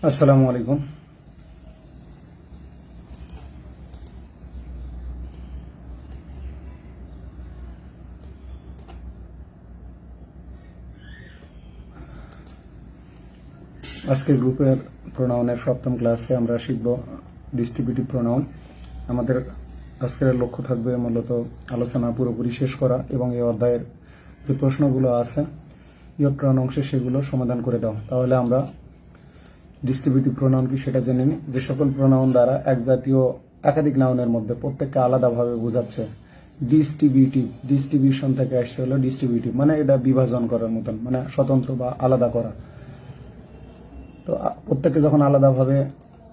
আসসালামু আলাইকুম। আজকে গ্রুপের প্রোনাউনের সপ্তম ক্লাসে আমরা শিখব ডিস্ট্রিবিউটিভ প্রোনাউন। আমাদের আজকের লক্ষ্য থাকবে মূলত আলোচনা পুরোপুরি শেষ করা এবং এই অধ্যায়ের যে প্রশ্নগুলো আছে ইয়ট্রন অংশে সেগুলো সমাধান করে দাও। তাহলে আমরা ডিস্ট্রিবিউটিভ প্রোনাউন কি সেটা জেনে নিই। যে সকল প্রোনাউন দ্বারা এক জাতীয় একাধিক নাউনের মধ্যে প্রত্যেককে আলাদাভাবে বোঝাচ্ছে। ডিস্ট্রিবিউশন থেকে আসছে হলো ডিস্ট্রিবিউটিভ, মানে এটা বিভাজন করার মতন, মানে স্বতন্ত্র বা আলাদা করা। তো প্রত্যেককে যখন আলাদাভাবে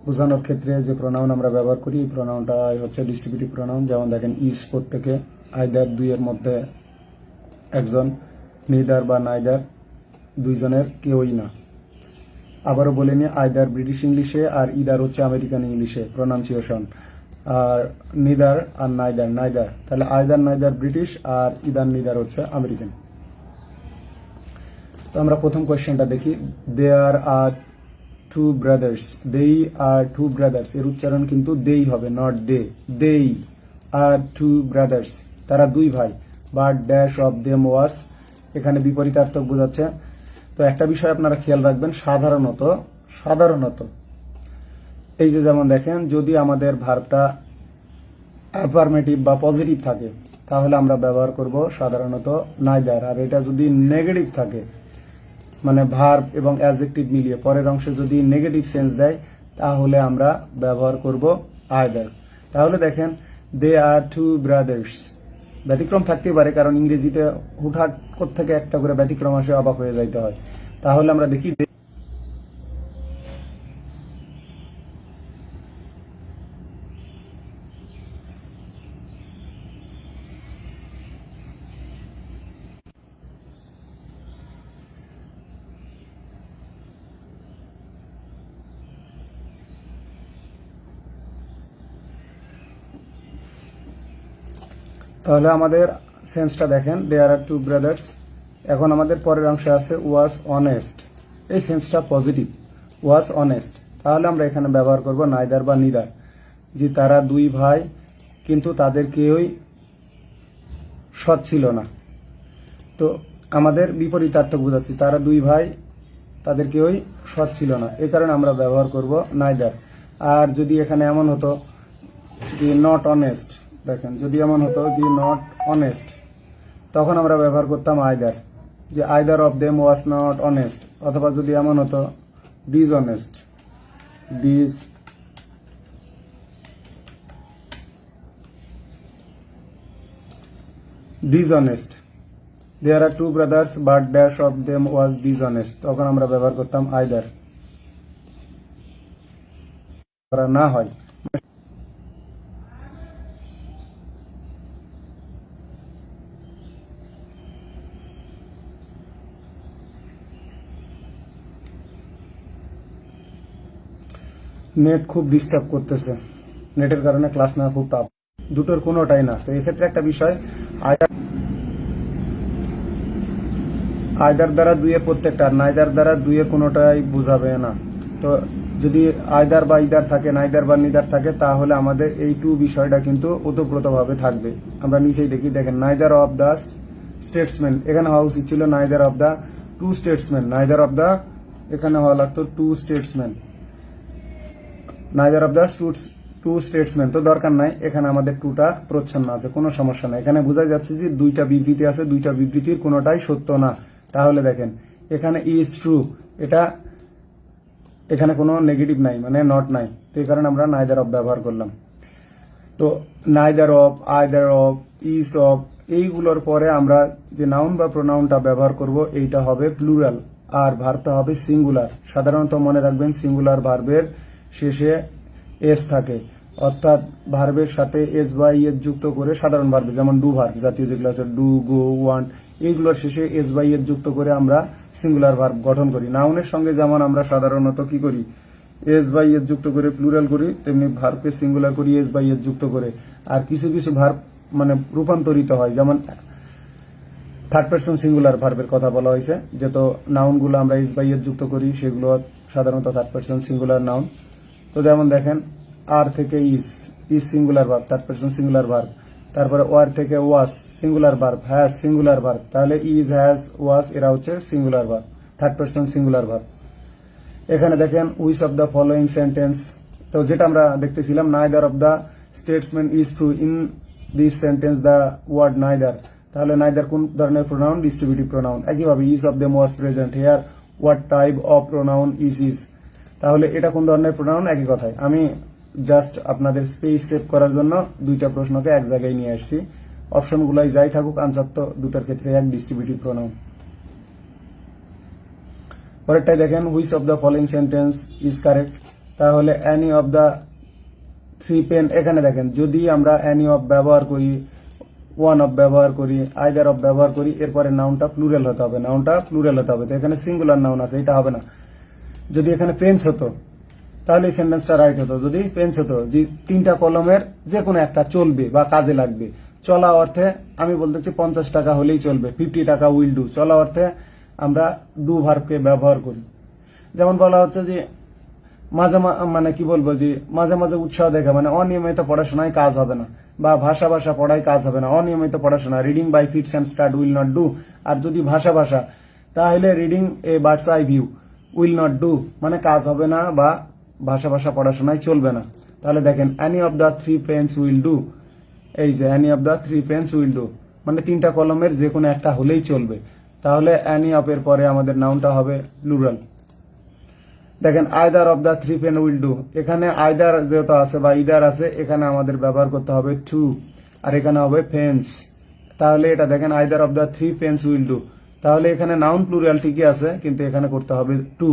বোঝানোর ক্ষেত্রে যে প্রোনাউন আমরা ব্যবহার করি এই প্রোনাউনটাই হচ্ছে ডিস্ট্রিবিউটিভ প্রোনাউন। যেমন দেখেন, ইজ প্রত্যেকে, আইদার দুইয়ের মধ্যে একজন, নিদার বা নাইদার দুইজনের কেউই না। আবারও বলে নিই, আইদার ব্রিটিশ ইংলিশে আর ইদার হচ্ছে আমেরিকান ইংলিশে প্রোনাউন্সিয়েশন, আর নিদার আর নাইদার তাহলে আইদার নাইদার ব্রিটিশ আর ইদার নিদার হচ্ছে আমেরিকান। তো আমরা প্রথম কোয়েশ্চেনটা দেখি। দেয়ার আর টু ব্রাদার্স, দেই আর টু ব্রাদার্স, এর উচ্চারণ কিন্তু দেই হবে, নট দে। দেই আর টু ব্রাদার্স, তারা দুই ভাই। বাট ড্যাশ অফ দেম ওয়াজ, এখানে বিপরীতার্থক বোঝাচ্ছে। তো একটা বিষয় আপনারা খেয়াল রাখবেন, সাধারণত এই যে যেমন দেখেন, যদি আমাদের ভার্বটা অ্যাফার্মেটিভ বা পজিটিভ থাকে তাহলে আমরা ব্যবহার করব সাধারণত নাইদার। আর এটা যদি নেগেটিভ থাকে, মানে ভার্ব এবং অ্যাডজেক্টিভ মিলিয়ে পরের অংশে যদি নেগেটিভ সেন্স দেয় তাহলে আমরা ব্যবহার করব আইদার। তাহলে দেখেন, দে আর টু ব্রাদার্স, ব্যতিক্রম থাকতেই পারে কারণ ইংরেজিতে হুটহাট থেকে একটা করে ব্যতিক্রম আসে, অবাক হয়ে যাইতে হয়। তাহলে আমরা দেখি, তাহলে আমাদের সেন্সটা দেখেন, দেয়ার আর টু ব্রাদার্স। এখন আমাদের পরের অংশে আছে ওয়াজ অনেস্ট, এই সেন্সটা পজিটিভ, ওয়াজ অনেস্ট। তাহলে আমরা এখানে ব্যবহার করব নাইদার বা নিদার, যে তারা দুই ভাই কিন্তু তাদের কেউই সৎ ছিল না। তো আমাদের বিপরীতার্থক বোঝাচ্ছি, তারা দুই ভাই তাদের কেউই সৎ ছিল না, এই কারণে আমরা ব্যবহার করব নাইদার। আর যদি এখানে এমন হতো যে নট অনেস্ট, দেখেন যদি এমন হতো যে নট অনেস্ট, তখন আমরা ব্যবহার করতাম আইদার, যে either of them was not honest. অথবা যদি এমন হতো dishonest, dishonest, there are two brothers but dash of them was dishonest, তখন আমরা ব্যবহার করতাম আইদার। না হয় নেট খুব ডিস্টার্ব করতেছে, নেটের কারণে ক্লাস নেওয়া খুব টাফ, দুটোর কোনোটাই না। তো এক্ষেত্রে একটা বিষয়, আইদার দ্বারা দুইয়ে প্রত্যেকটা, নাইদার দ্বারা দুইয়ে কোনোটাই বোঝাবে না। তো যদি আইদার বা ইদার থাকে, নাইদার বা নিদার থাকে, তাহলে আমাদের এই টু বিষয়টা কিন্তু ওতপ্রোতভাবে থাকবে। আমরা নিচেই দেখি, দেখেন, নাইদার অফ দ্য স্টেটসম্যান, এখানে হওয়া উচিত ছিল neither of the two statesman, neither of the, এখানে হওয়া লাগতো two statesman, neither of the two statesman. তো দরকার নাই, এখানে আমাদের টুটা প্রচ্ছন্ন আছে, কোনো সমস্যা নাই। এখানে বোঝা যাচ্ছে যে দুইটা বিবৃতি আছে, দুইটা বিবৃতির কোনোটাই সত্য না। তাহলে দেখেন, এখানে ইজ ট্রু, এটা এখানে কোনো নেগেটিভ নাই, মানে নট নাই, তো এই কারণে আমরা নাইদার অফ ব্যবহার করলাম। তো neither of, either of, is of, এইগুলোর পরে আমরা যে নাউন বা প্রোনাউনটা ব্যবহার করব এইটা হবে প্লুরাল, আর ভার্বটা হবে সিঙ্গুলার। সাধারণত মনে রাখবেন, সিঙ্গুলার ভার্বের শেষে এস থাকে, অর্থাৎ ভার্বের সাথে এস বা ইএস যুক্ত করে, সাধারণ ভার্বে যেমন ডু ভার্ব জাতীয় যেগুলো আছে, ডু, গো, ওয়ান্ট, এইগুলোর শেষে এস বা ইএস যুক্ত করে আমরা সিঙ্গুলার ভার্ব গঠন করি। নাউনের সঙ্গে যেমন আমরা সাধারণত কি করি, এস বা ইএস যুক্ত করে প্লুরাল করি, তেমনি ভার্বকে সিঙ্গুলার করি এস বা ইএস যুক্ত করে। আর কিছু কিছু ভার্ব মানে রূপান্তরিত হয়, যেমন থার্ড পারসন সিঙ্গুলার ভার্বের কথা বলা হয়েছে, যেহেতু নাউনগুলো আমরা ইজ বাই এর যুক্ত করি সেগুলো সাধারণত থার্ড পারসন সিঙ্গুলার নাউন। তো যেমন দেখেন আর থেকে is singular verb, third person singular verb. তারপরে ওয়ার থেকে was singular verb, has singular verb. তাহলে ইজ, হ্যাজ, ওয়াস এরা হচ্ছে singular verb, third person singular verb. এখানে দেখেন which of the following sentence, তো যেটা আমরা দেখতেছিলাম neither of the statesman is true in this sentence the word neither. তাহলে নাইদার কোন ধরনের প্রোনাউন? Distributive pronoun. একইভাবে each of them was present here, what type of pronoun is. তাহলে এটা কোন ধরনের প্রোনাউন? একই কথায়। আমি জাস্ট আপনাদের স্পেস সেভ করার জন্য দুইটা প্রশ্নকে এক জায়গায় নিয়ে আসছি। অপশনগুলাই যাই থাকুক, আনসার তো দুটার ক্ষেত্রে এক, ডিস্ট্রিবিউটিভ প্রোনাউন। পরেরটাই দেখেন which of the following sentence is correct. তাহলে any of the three pen, এখানে দেখেন যদি আমরা অ্যানি অফ ব্যবহার করি, ওয়ান অফ ব্যবহার করি, আইদার অফ ব্যবহার করি, এরপরে নাউনটা প্লুরাল হতে হবে, নাউনটা প্লুরাল হতে হবে। তো এখানে সিঙ্গুলার নাউন আছে, এটা হবে না। যদি এখানে পেন্স হতো তাহলে এই সেন্টেন্সটা রাইট হতো। যদি পেন্স হতো, যে তিনটা কলমের যে কোনো একটা চলবে বা কাজে লাগবে। চলা অর্থে আমি বলতেছি 50 টাকা হলেই চলবে, 50 টাকা উইল ডু। চলা অর্থে আমরা ডু ভার্বকে ব্যবহার করি। যেমন বলা হচ্ছে যে মাঝে মানে কি বলবো, যে মাঝে মাঝে উৎসাহ দেখা, মানে অনিয়মিত পড়াশোনায় কাজ হবে না, বা ভাষা পড়ায় কাজ হবে না, অনিয়মিত পড়াশোনা। Reading by fits and start will not do. আর যদি ভাষা তাহলে reading a bird's eye view will not do, মানে কাজ হবে না বা ভাষা পড়াশোনায় চলবে না। তাহলে দেখেন any of the three pens will do, এই যে any of the three pens will do, মানে তিনটা কলমের যে কোনো একটা হলেই চলবে। তাহলে অ্যানি অফ এর পরে আমাদের নাউনটা হবে প্লুরাল। দেখেন either of the three pen will do, এখানে আইদার যেহেতু আছে বা ইদার আছে, এখানে আমাদের ব্যবহার করতে হবে টু, আর এখানে হবে ফেন্স। তাহলে এটা দেখেন either of the three pens will do. তাহলে এখানে নাউন প্লুরাল ঠিকই আছে, কিন্তু এখানে করতে হবে টু।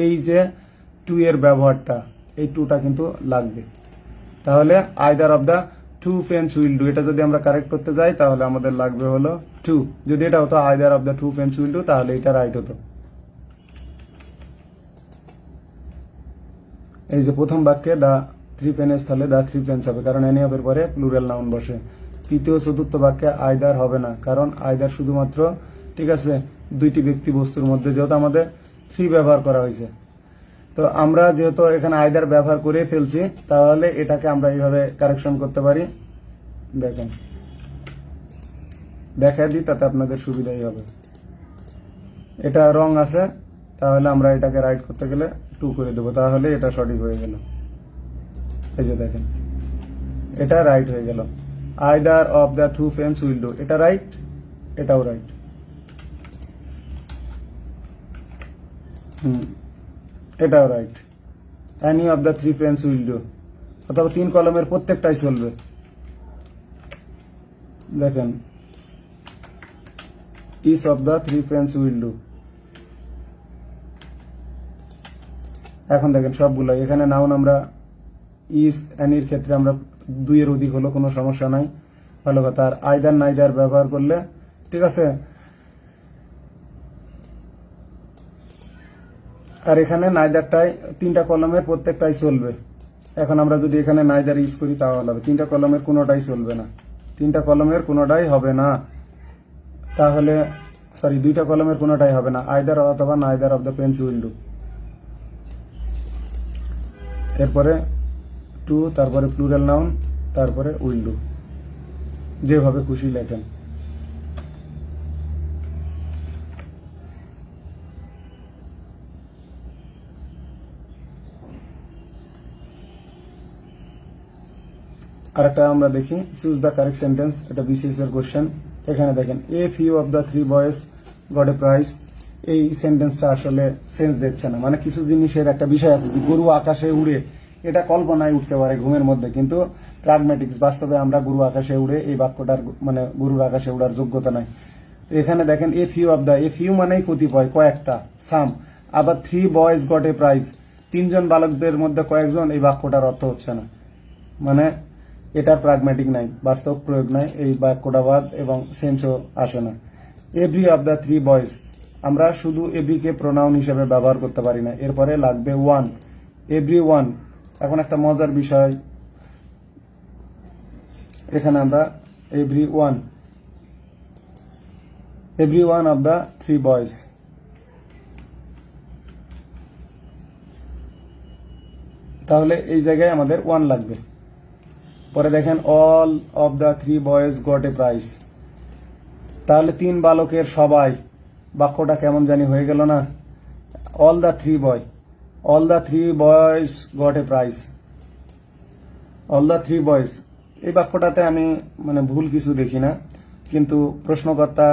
এই যে টু এর ব্যবহারটা, এই টুটা কিন্তু লাগবে। তাহলে either of the two pens will do, এটা যদি আমরা কারেক্ট করতে যাই তাহলে আমাদের লাগবে হলো টু। যদি এটা হতো either of the two pens will do, তাহলে এটা রাইট হতো। এই যে প্রথম বাক্যে দা থ্রি পেনের স্থলে দা থ্রি পেন্স হবে, কারণ এনি অফ এর পরে প্লুরাল নাউন বসে। তৃতীয় চতুর্থ বাক্যে আইদার হবে না, কারণ আইদার শুধুমাত্র, ঠিক আছে, দুইটি ব্যক্তি বস্তুর মধ্যে, যেহেতু আমাদের থ্রি ব্যবহার করা হয়েছে। তো আমরা যেহেতু এখানে আইদার ব্যবহার করে ফেলছি, তাহলে এটাকে আমরা এইভাবে কারেকশন করতে পারি। দেখেন দেখা দিই, তাতে আপনাদের সুবিধাই হবে। এটা রং আছে, তাহলে আমরা এটাকে রাইট করতে গেলে টু করে দেবো, তাহলে এটা সঠিক হয়ে গেল। এই যে দেখেন এটা রাইট হয়ে গেল। Either of the two friends will do, এটা রাইট, এটাও রাইট। এটাও right. Any of the three friends will do, অথবা তিন কলমের প্রত্যেকটাই চলবে। দেখেন each of the three friends will do. এখন দেখেন সবগুলাই এখানে নাউন, আমরা ইজ এনির ক্ষেত্রে আমরা দুইয়ের অধিক হলো, কোনো সমস্যা নাই, ভালো কথা। আর আইদার নাইদার ব্যবহার করলে ঠিক আছে। আর এখানে নাইদারটাই তিনটা কলমের প্রত্যেকটাই চলবে। এখন আমরা যদি এখানে নাইদার ইউজ করি তাহলে হবে তিনটা কলমের কোনোটাই চলবে না, তিনটা কলমের কোনোটাই হবে না। তাহলে সরি, দুইটা কলমের কোনোটাই হবে না, আইদার অথবা neither of the pens will do. এরপরে টু, তারপরে প্লুরাল নাউন, তারপরে উইল ডু, যেভাবে খুশি লেখেন। আরেকটা আমরা দেখি, চুজ দ্য কারেক্ট সেন্টেন্স, এটা বিসিএস এর কোশ্চেন। এখানে দেখেন a few of the three boys got a prize. এই সেন্টেন্সটা আসলে সেন্স দিচ্ছে না, মানে কিছু জিনিসের একটা বিষয় আছে যে গরু আকাশে উড়ে, এটা কল্পনায় উঠতে পারে ঘুমের মধ্যে, কিন্তু প্রাগম্যাটিক্স বাস্তবে আমরা গরু আকাশে উড়ে, এই বাক্যটার মানে গরুর আকাশে উড়ার যোগ্যতা নাই। এখানে দেখেন a few of the, a few মানেই কতিপয়, কয়েকটা, সাম। আবার three boys got a prize, তিনজন বালকদের মধ্যে কয়েকজন, এই বাক্যটার অর্থ হচ্ছে না, মানে এটার প্রাগম্যাটিক নাই, বাস্তব প্রয়োগ নাই, এই বাক্যটা বাদ এবং সেন্সও আসে না। Every of the three boys, আমরা শুধু এভরিকে প্রোনাউন হিসেবে ব্যবহার করতে পারি না, এরপরে লাগবে ওয়ান, এভরি ওয়ান। এখন একটা মজার বিষয়, এখানে আমরা every one, every one of the three boys. তাহলে এই জায়গায় আমাদের ওয়ান লাগবে। পরে দেখেন all of the three boys got a prize. তাহলে তিন বালকের সবাই, বাক্যটা কেমন জানি হয়ে গেল না? All the three boys got a prize. All the three boys, এই বাক্যটাতে আমি মানে ভুল কিছু দেখি না, কিন্তু প্রশ্নকর্তা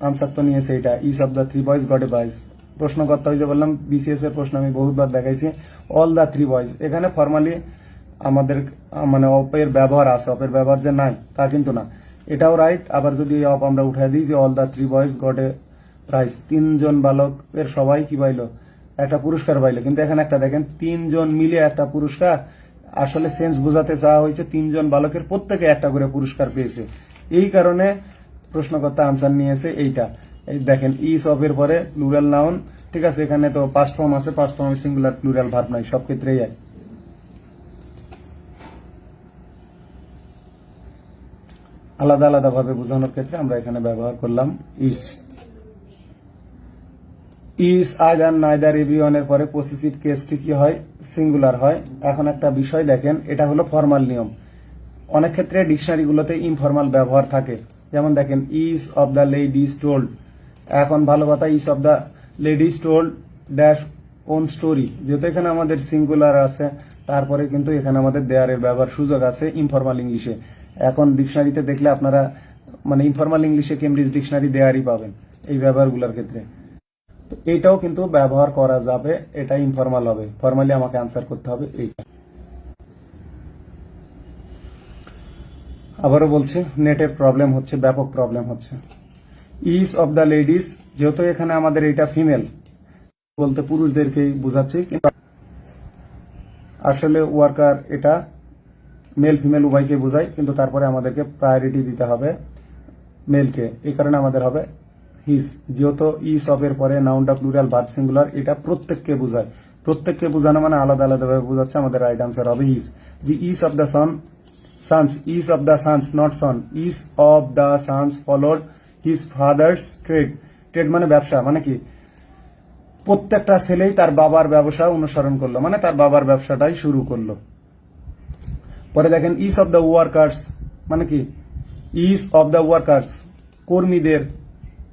আনসার তো নিয়েছে এটা, each of the three boys got a prize. প্রশ্নকর্তা ওই যে বললাম বিসিএস এর প্রশ্ন আমি বহুতবার দেখাইছি, অল দ্য থ্রি বয়েজ। এখানে ফর্মালি আমাদের মানে অপের ব্যবহার আছে, অপের ব্যবহার যে নাই তা কিন্তু না, এটাও রাইট। আবার যদি অপ আমরা উঠাই দিই যে all the three boys got a prize, তিনজন বালকের সবাই কি পাইলো? একটা পুরস্কার পাইলো। কিন্তু এখানে একটা দেখেন তিনজন মিলে একটা পুরস্কার, আসলে সেন্স বোঝাতে চাওয়া হয়েছে তিনজন বালকের প্রত্যেকে একটা করে পুরস্কার পেয়েছে, এই কারণে প্রশ্নকর্তা আনসার নিয়েছে এইটা। এই দেখেন ইস অফ এর পরে প্লুরাল নাউন, ঠিক আছে, এখানে তো পাস্ট ফর্ম আছে, past form singular plural verb নাই, সব ক্ষেত্রেই এক। আলাদা আলাদা ভাবে বোঝানোর ক্ষেত্রে আমরা এখানে ব্যবহার করলাম ইস। ইস, আইদার, নাইদার, এভরিওয়ান এর পরে পসেসিভ কেসটি কি হয়? সিঙ্গুলার হয়। এখন একটা বিষয় দেখেন, এটা হলো ফর্মাল নিয়ম। অনেক ক্ষেত্রে ডিকশনারিগুলোতে ইনফর্মাল ব্যবহার থাকে, যেমন দেখেন each of the ladies told. এখন ভালো কথা, each of the ladies told dash own story, যেহেতু এখানে আমাদের সিঙ্গুলার আছে, তারপরে কিন্তু এখানে আমাদের দেয়ারের ব্যবহার সুযোগ আছে ইনফর্মাল ইংলিশে। এখন ডিকশনারিতে দেখলে আপনারা মানে ইনফর্মাল ইংলিশে কেমব্রিজ ডিকশনারি দেয়ারই পাবেন এই ব্যবহারগুলোর ক্ষেত্রে। তো এইটাও কিন্তু ব্যবহার করা যাবে, এটা ইনফর্মাল হবে। ফর্মালি আমাকে আনসার করতে হবে এইটা। আবারও বলছি, নেটের প্রবলেম হচ্ছে, ব্যাপক প্রবলেম হচ্ছে। ইস অফ দ্য লেডিস, যেহেতু এখানে আমাদের এটা ফিমেল বলতে পুরুষদেরকেই বোঝাচ্ছি, কিন্তু আসলে ওয়ার্কার এটা মেল ফিমেল উভয়কে বোঝায়, কিন্তু তারপরে আমাদেরকে প্রায়োরিটি দিতে হবে মেলকে, এই কারণে আমাদের হবে হিজ। যেহেতু ইস অফ এর পরে নাউনটা প্লুরাল ভার্ব সিঙ্গুলার, এটা প্রত্যেককে বোঝায়। প্রত্যেককে বোঝানো মানে আলাদা আলাদা ভাবে বোঝাচ্ছে, আমাদের রাইট আনসার হবে his. G is of the sons, is of the sons, not son, is of the sons followed his father's trade. Trade মানে ব্যবসা, মানে কি প্রত্যেকটা ছেলেই তার বাবার ব্যবসা অনুসরণ করলো, মানে তার বাবার ব্যবসাটাই শুরু করলো। পরে দেখেন ইস অফ দ্য ওয়ার্কার্স, মানে কি ইস অফ দ্য ওয়ার্কার্স, কর্মীদের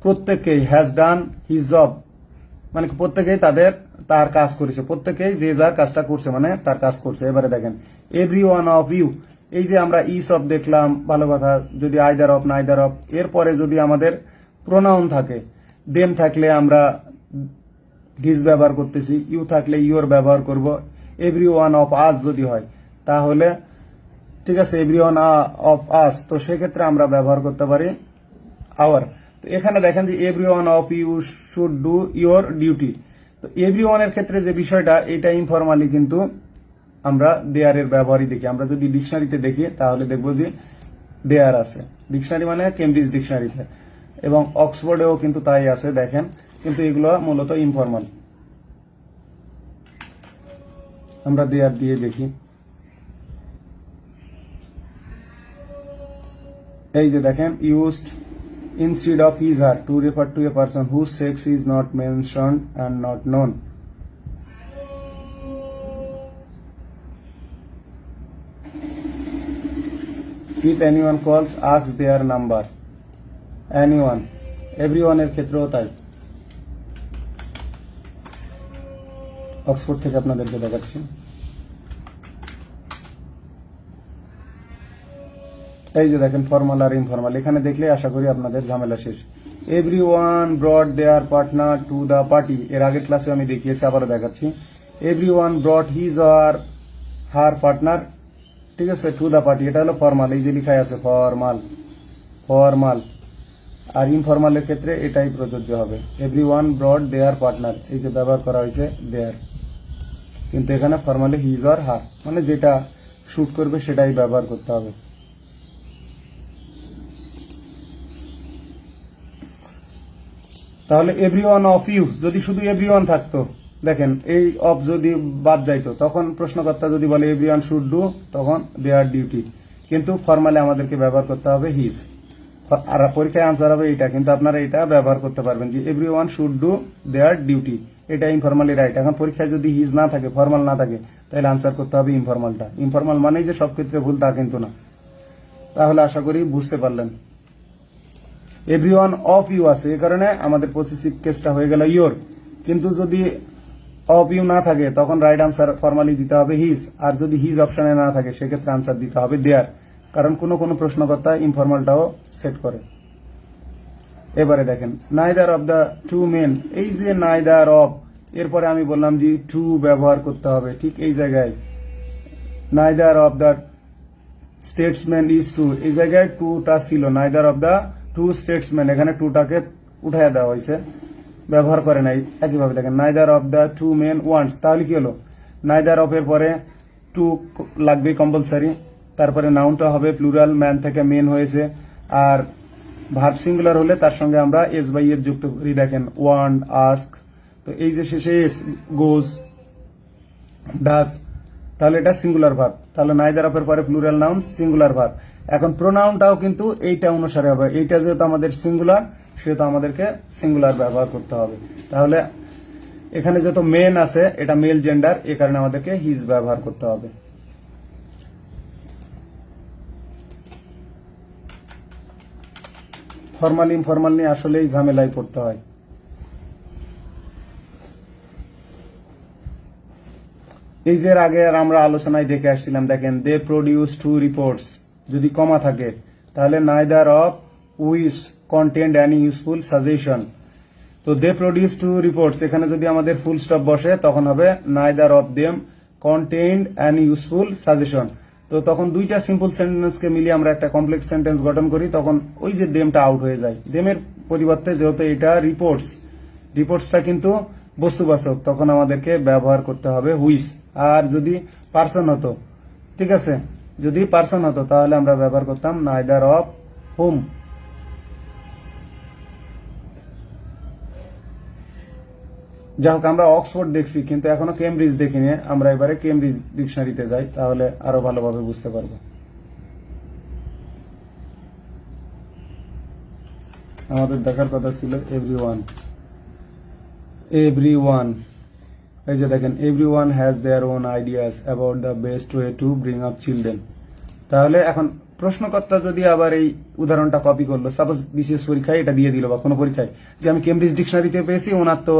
প্রত্যেকেই হ্যাজ ডান হিজ জব, মানে প্রত্যেকেই তার কাজ করেছে, প্রত্যেকেই যে যার কাজটা করছে মানে তার কাজ করছে। এবারে দেখেন এভরি ওয়ান অফ ইউ, এই যে আমরা ইস অফ দেখলাম, ভালো কথা, যদি আইদার অফ নাইদার অফ এরপরে যদি আমাদের প্রোনাউন থাকে, দেম থাকলে আমরা হিজ ব্যবহার করতেছি, ইউ থাকলে ইউর ব্যবহার করব। এভরি ওয়ান অফ আস যদি হয় তাহলে ঠিক আছে, এভরি ওয়ান অফ আস, তো সেক্ষেত্রে আমরা ব্যবহার করতে পারি আওয়ার। তো এখানে দেখেন যে every one of you should do your duty. তো এভরি ওয়ানের ক্ষেত্রে যে বিষয়টা, এটা ইনফরমালি কিন্তু আমরা দেয়ারের ব্যবহারই দেখি। আমরা যদি ডিকশনারিতে দেখি তাহলে দেখবো যে দেয়ার আছে, ডিকশনারি মানে কেমব্রিজ ডিকশনারিতে, এবং অক্সফোর্ডেও কিন্তু তাই আছে দেখেন, কিন্তু এগুলো মূলত ইনফরমাল। আমরা দেয়ার দিয়ে দেখি, এই যে দেখেন used instead of his her to refer to a person whose sex is not mentioned and not known. If anyone calls, ask their number. Anyone, everyone এর ক্ষেত্রেও তাই। অক্সফোর্ড থেকে আপনাদেরকে দেখাচ্ছি। এই যে দেখেন ফর্মাল আর ইনফর্মাল, এখানে দেখলে আশা করি আপনাদের ঝামেলা শেষ। Everyone brought their partner to the party, এর আগের ক্লাসে আমি দেখিয়েছি, আবারও দেখাচ্ছি। Everyone brought his or her partner, ঠিক আছে, টু দ্য পার্টি, এটা হলো ফর্মাল, এই যে লিখাই আছে ফর্মাল। আর ইনফর্মালের ক্ষেত্রে এটাই প্রযোজ্য হবে, এভরিওয়ান ব্রট দেয়ার পার্টনার, এই যে ব্যবহার করা হয়েছে দেয়ার, কিন্তু এখানে ফর্মালি হিজ আর হার, মানে যেটা শুট করবে সেটাই ব্যবহার করতে হবে। তাহলে এভরিওয়ান অফ ইউ, যদি শুধু এভরিওয়ান থাকতো, দেখেন এই অফ যদি বাদ যাইতো, তখন প্রশ্নকর্তা যদি বলে এভরিওয়ান শুড ডু, তখন দেয়ার ডিউটি, কিন্তু ফর্মালি আমাদেরকে ব্যবহার করতে হবে হিজ। আর পরীক্ষায় আনসার হবে এটা, কিন্তু আপনারা এটা ব্যবহার করতে পারবেন যে everyone should do their duty, এটা ইনফরমালি রাইট। এখন পরীক্ষায় যদি হিজ না থাকে, ফর্মাল না থাকে, তাহলে আনসার করতে হবে ইনফরমালটা। ইনফরমাল মানেই যে সব ক্ষেত্রে ভুল তা কিন্তু না। তাহলে আশা করি বুঝতে পারলেন। এভরিওয়ান অফ ইউ আছে, এই কারণে আমাদের পসেসিভ কেসটা হয়ে গেল ইয়োর। কিন্তু যদি অফ ইউ না থাকে তখন রাইট আনসার ফর্মালি দিতে হবে হিজ, আর যদি হিজ অপশনে না থাকে সেক্ষেত্রে আনসার দিতে হবে দেয়ার, কারণ কোনো কোনো প্রশ্নকর্তা ইনফরমালটাও সেট করে। এবারে দেখেন neither of the two men, এই যে নাইদার অফ, এরপরে আমি বললাম যে টু ব্যবহার করতে হবে, ঠিক এই জায়গায় neither of the statesman is two, এই জায়গায় টুটা ছিল, neither of the two statesman, এখানে টুটাকে উঠাইয়া দেওয়া হয়েছে, ব্যবহার করে নাই। একইভাবে দেখেন neither of the two men wants, তাহলে কি হলো, নাইদার অফ এর পরে টু লাগবে কম্পালসারি, তারপরে নাউনটা হবে প্লুরাল, ম্যান থেকে মেন হয়েছে, আর ভার্ব সিঙ্গুলার হলে তার সঙ্গে আমরা এস বাই এর যুক্ত করি। দেখেন ওয়ান্ট, আস্ক, তো এই যে শেষে এস, গোজ, ডাস, তাহলে এটা সিঙ্গুলার ভার্ব। তাহলে নাইদার অফ এর পরে প্লুরাল নাউন, সিঙ্গুলার ভার্ব। এখন প্রোনাউনটাও কিন্তু এইটা অনুসারে হবে, এইটা যেহেতু আমাদের সিঙ্গুলার সেহেতু আমাদেরকে সিঙ্গুলার ব্যবহার করতে হবে। তাহলে এখানে যেহেতু মেন আছে, এটা মেল জেন্ডার, এ কারণে আমাদেরকে হিজ ব্যবহার করতে হবে। ফর্মাল ইনফর্মাল নিয়ে আসলেই ঝামেলায় পড়তে হয়। এই যে আগে আর আমরা আলোচনায় দেখে আসছিলাম, দেখেন দে প্রডিউস টু রিপোর্টস, যদি কমা থাকে তাহলে neither of which content any useful suggestion. তো দে প্রডিউস টু রিপোর্টস, এখানে যদি আমাদের ফুল স্টপ বসে তখন হবে neither of them content any useful suggestion. তো তখন দুইটা সিম্পল সেন্টেন্সকে মিলিয়ে আমরা একটা কমপ্লেক্স সেন্টেন্স গঠন করি, তখন ওই যে দেমটা আউট হয়ে যায়। দেমের পরিবর্তে যেহেতু এটা রিপোর্টস, রিপোর্টসটা কিন্তু বস্তুবাচক, তখন আমাদেরকে ব্যবহার করতে হবে হুইচ। আর যদি পার্সন হতো, ঠিক আছে, যদি পার্সন হতো তাহলে আমরা ব্যবহার করতাম নাইদার অফ হুম। যাই হোক, আমরা অক্সফোর্ড দেখছি কিন্তু এখনো কেমব্রিজ দেখিনি, আমরা এবারে কেমব্রিজ ডিকশনারিতে যাই, তাহলে আরো ভালোভাবে বুঝতে পারবো। আমাদের দেখার কথা ছিল এভরিওয়ান, এভরিওয়ান, এই যে দেখেন everyone has their own ideas about the best way to bring up children. তাহলে এখন প্রশ্নকর্তা যদি আবার এই উদাহরণটা কপি করলো, সাপোজ বিসিএস পরীক্ষায় এটা দিয়ে দিল বা কোনো পরীক্ষায়, যে আমি কেমব্রিজ ডিকশনারিতে পেয়েছি, ওনার তো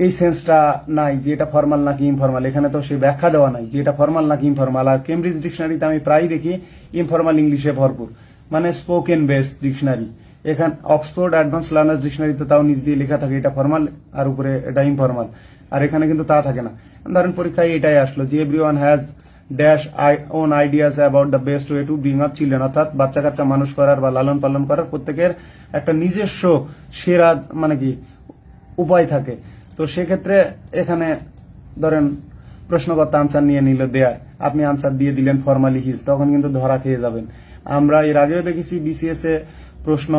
এই সেন্সটা নাই যে এটা ফর্মাল নাকি ইনফর্মাল, এখানে তো সে ব্যাখ্যা দেওয়া নাই যে এটা ফর্মাল নাকি ইনফর্মাল। আর কেমব্রিজ ডিকশনারিতে আমি প্রায় দেখি ইনফর্মাল ইংলিশে ভরপুর, মানে স্পোকেন বেসড ডিকশনারি। এখানে অক্সফোর্ড অ্যাডভান্স লার্নার্স ডিকশনারিতে তাও নিচ দিয়ে লেখা থাকে এটা ফর্মাল আর উপরে এটা ইনফর্মাল, আর এখানে কিন্তু তা থাকে না। ধরেন পরীক্ষায় এটাই আসলো যে everyone has dash own ideas about the best way to bring up children, অর্থাৎ বাচ্চা কাচ্চা মানুষ করার বা লালন পালন করার প্রত্যেকের একটা নিজস্ব সেরা মানে কি উপায় থাকে। তো সেক্ষেত্রে এখানে ধরেন প্রশ্নকর্তা আনসার নিয়ে নিল দেয়ার, আপনি আনসার দিয়ে দিলেন ফর্মালি হিজ, তখন কিন্তু ধরা খেয়ে যাবেন। আমরা এর আগেও দেখেছি বিসিএস এ প্রশ্ন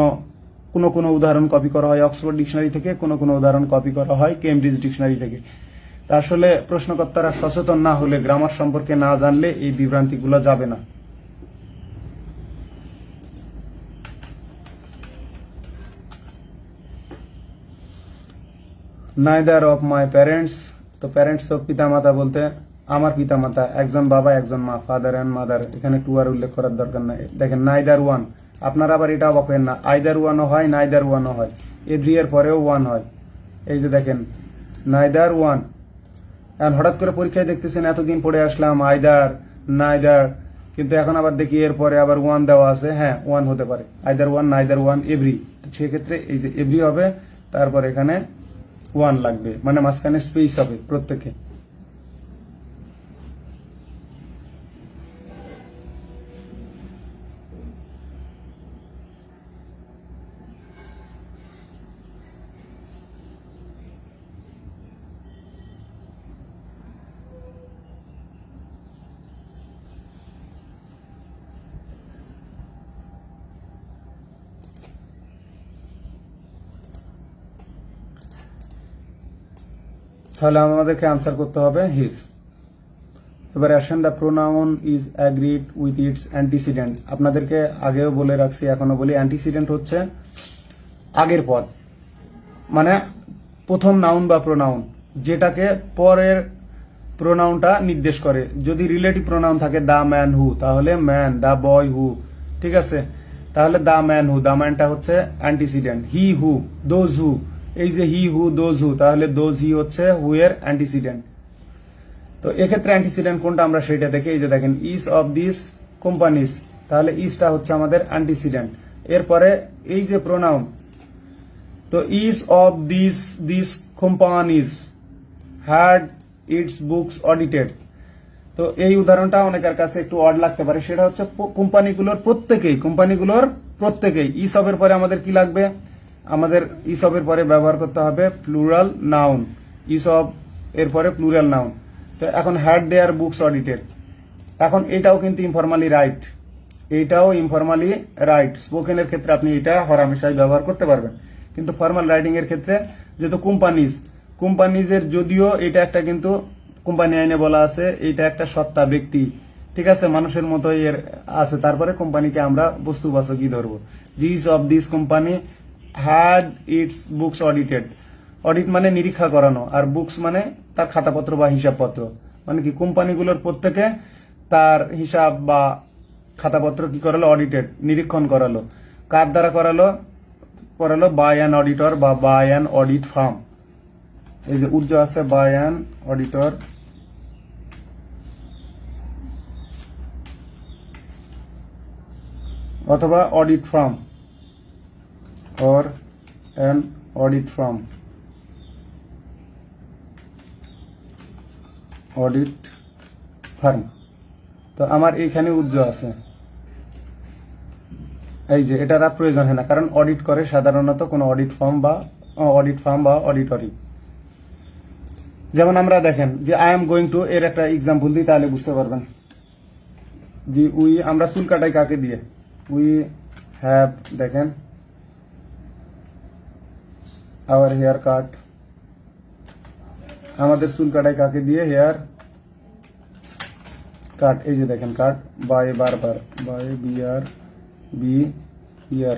কোনো কোনো উদাহরণ কপি করা হয় অক্সফোর্ড ডিকশনারি থেকে, কোনো কোনো উদাহরণ কপি করা হয় কেমব্রিজ ডিকশনারি থেকে। তা আসলে প্রশ্নকর্তারা সচেতন না হলে, গ্রামার সম্পর্কে না জানলে এই বিভ্রান্তিগুলো যাবে না। নাইদার অফ মাই প্যারেন্টস, তো প্যারেন্টস তো পিতামাতা বলতে আমার পিতামাতা, একজন বাবা একজন মা, ফাদার অ্যান্ড মাদার, এখানে টু আর উল্লেখ করার দরকার নাই। দেখেন নাইদার ওয়ান, আপনারা আবার এটা অবাক হবেন না, আইদার ওয়ানও হয় নাইদার ওয়ানও হয়, এভরি এর পরেও ওয়ান হয়। এই যে দেখেন নাইদার ওয়ান, এখন হঠাৎ করে পরীক্ষায় দেখতেছেন এতদিন পড়ে আসলাম আইদার নাইদার, কিন্তু এখন আবার দেখি এর পরে আবার ওয়ান দেওয়া আছে, হ্যাঁ ওয়ান হতে পারে, either one neither one every. সেক্ষেত্রে এই যে এভরি হবে, তারপর এখানে ওয়ান লাগবে, মানে মাঝখানে স্পেস হবে প্রত্যেকে। তাহলে আমাদেরকে আনসার করতে হবে হিজ। এবারে আসেন, the pronoun is agreed with its antecedent. আপনাদেরকে আগেও বলে রাখছি, এখনো বলি, অ্যান্টিসিডেন্ট হচ্ছে আগের পদ, মানে প্রথম নাউন বা প্রোনাউন, যেটাকে পরের প্রোনাউনটা নির্দেশ করে। যদি রিলেটিভ প্রোনাউন থাকে দা ম্যান হু, তাহলে ম্যান, দা বয় হু, ঠিক আছে, তাহলে দা ম্যান হু, দা ম্যানটা হচ্ছে antecedent. He who, those who, এই যে হি হু দোজ হু, তাহলে দোজ হি হচ্ছে হু এর অ্যান্টিসিডেন্ট। তো এক্ষেত্রে অ্যান্টিসিডেন্ট কোনটা আমরা সেটা দেখে, এই যে দেখেন ইচ অফ দিস কোম্পানিজ, তাহলে ইচটা হচ্ছে আমাদের অ্যান্টিসিডেন্ট। এরপরে এই যে প্রোনাউন, তো each of this companies had its books audited. তো এই উদাহরণটা অনেকের কাছে একটু অড লাগতে পারে, সেটা হচ্ছে কোম্পানিগুলোর প্রত্যেকেই ইচ অফ এর পরে আমাদের কি লাগবে, আমাদের ইচ অফ এর পরে ব্যবহার করতে হবে প্লুরাল নাউন, ইচ অফ এর পরে প্লুরাল নাউন। তো এখন হ্যাড দেয়ার বুকস অডিটেড, এখন এটাও কিন্তু ইনফরমালি রাইট, এইটাও ইনফরমালি রাইট। স্পোকেনের ক্ষেত্রে আপনি এটা হরহামেশাই ব্যবহার করতে পারবেন, কিন্তু ফর্মাল রাইটিং এর ক্ষেত্রে যেহেতু কোম্পানিজের যদিও এটা একটা কিন্তু কোম্পানি আইনে বলা আছে এটা একটা সত্তা, ব্যক্তি, ঠিক আছে, মানুষের মতো এর আছে, তারপরে কোম্পানিকে আমরা বস্তুবাচকই ধরবো। Each of this company had its books audited. Audit মানে নিরীক্ষা করানো, আর বুকস মানে তার খাতাপত্র বা হিসাবপত্র, মানে কি কোম্পানিগুলোর প্রত্যেকে তার হিসাব বা খাতাপত্র কি করালো, অডিটেড, নিরীক্ষণ করালো। কার দ্বারা করালো বাই অ্যান অডিটর বা বাই অ্যান অডিট ফার্ম। এই যে উর্জ আছে, বাই অ্যান অডিটর অথবা audit farm, or an audit farm, audit farm. তো আমার এইখানে উর্জ আছে, এই যে এটার আর প্রয়োজন হয় না, কারণ অডিট করে সাধারণত কোনো অডিট ফার্ম বা অডিটরি। যেমন আমরা দেখেন যে আই এম গোয়িং টু এর একটা এক্সাম্পল দিই, তাহলে বুঝতে পারবেন। যে আমরা চুল কাটাই কাকে দিয়ে, উই হ্যাভ, দেখেন আওয়ার হেয়ার কাট, আমাদের চুল কাটাই কাকে দিয়ে, হেয়ার কাট, এই যে দেখেন কাট বাই, বারবার বাই, বি ইয়ার,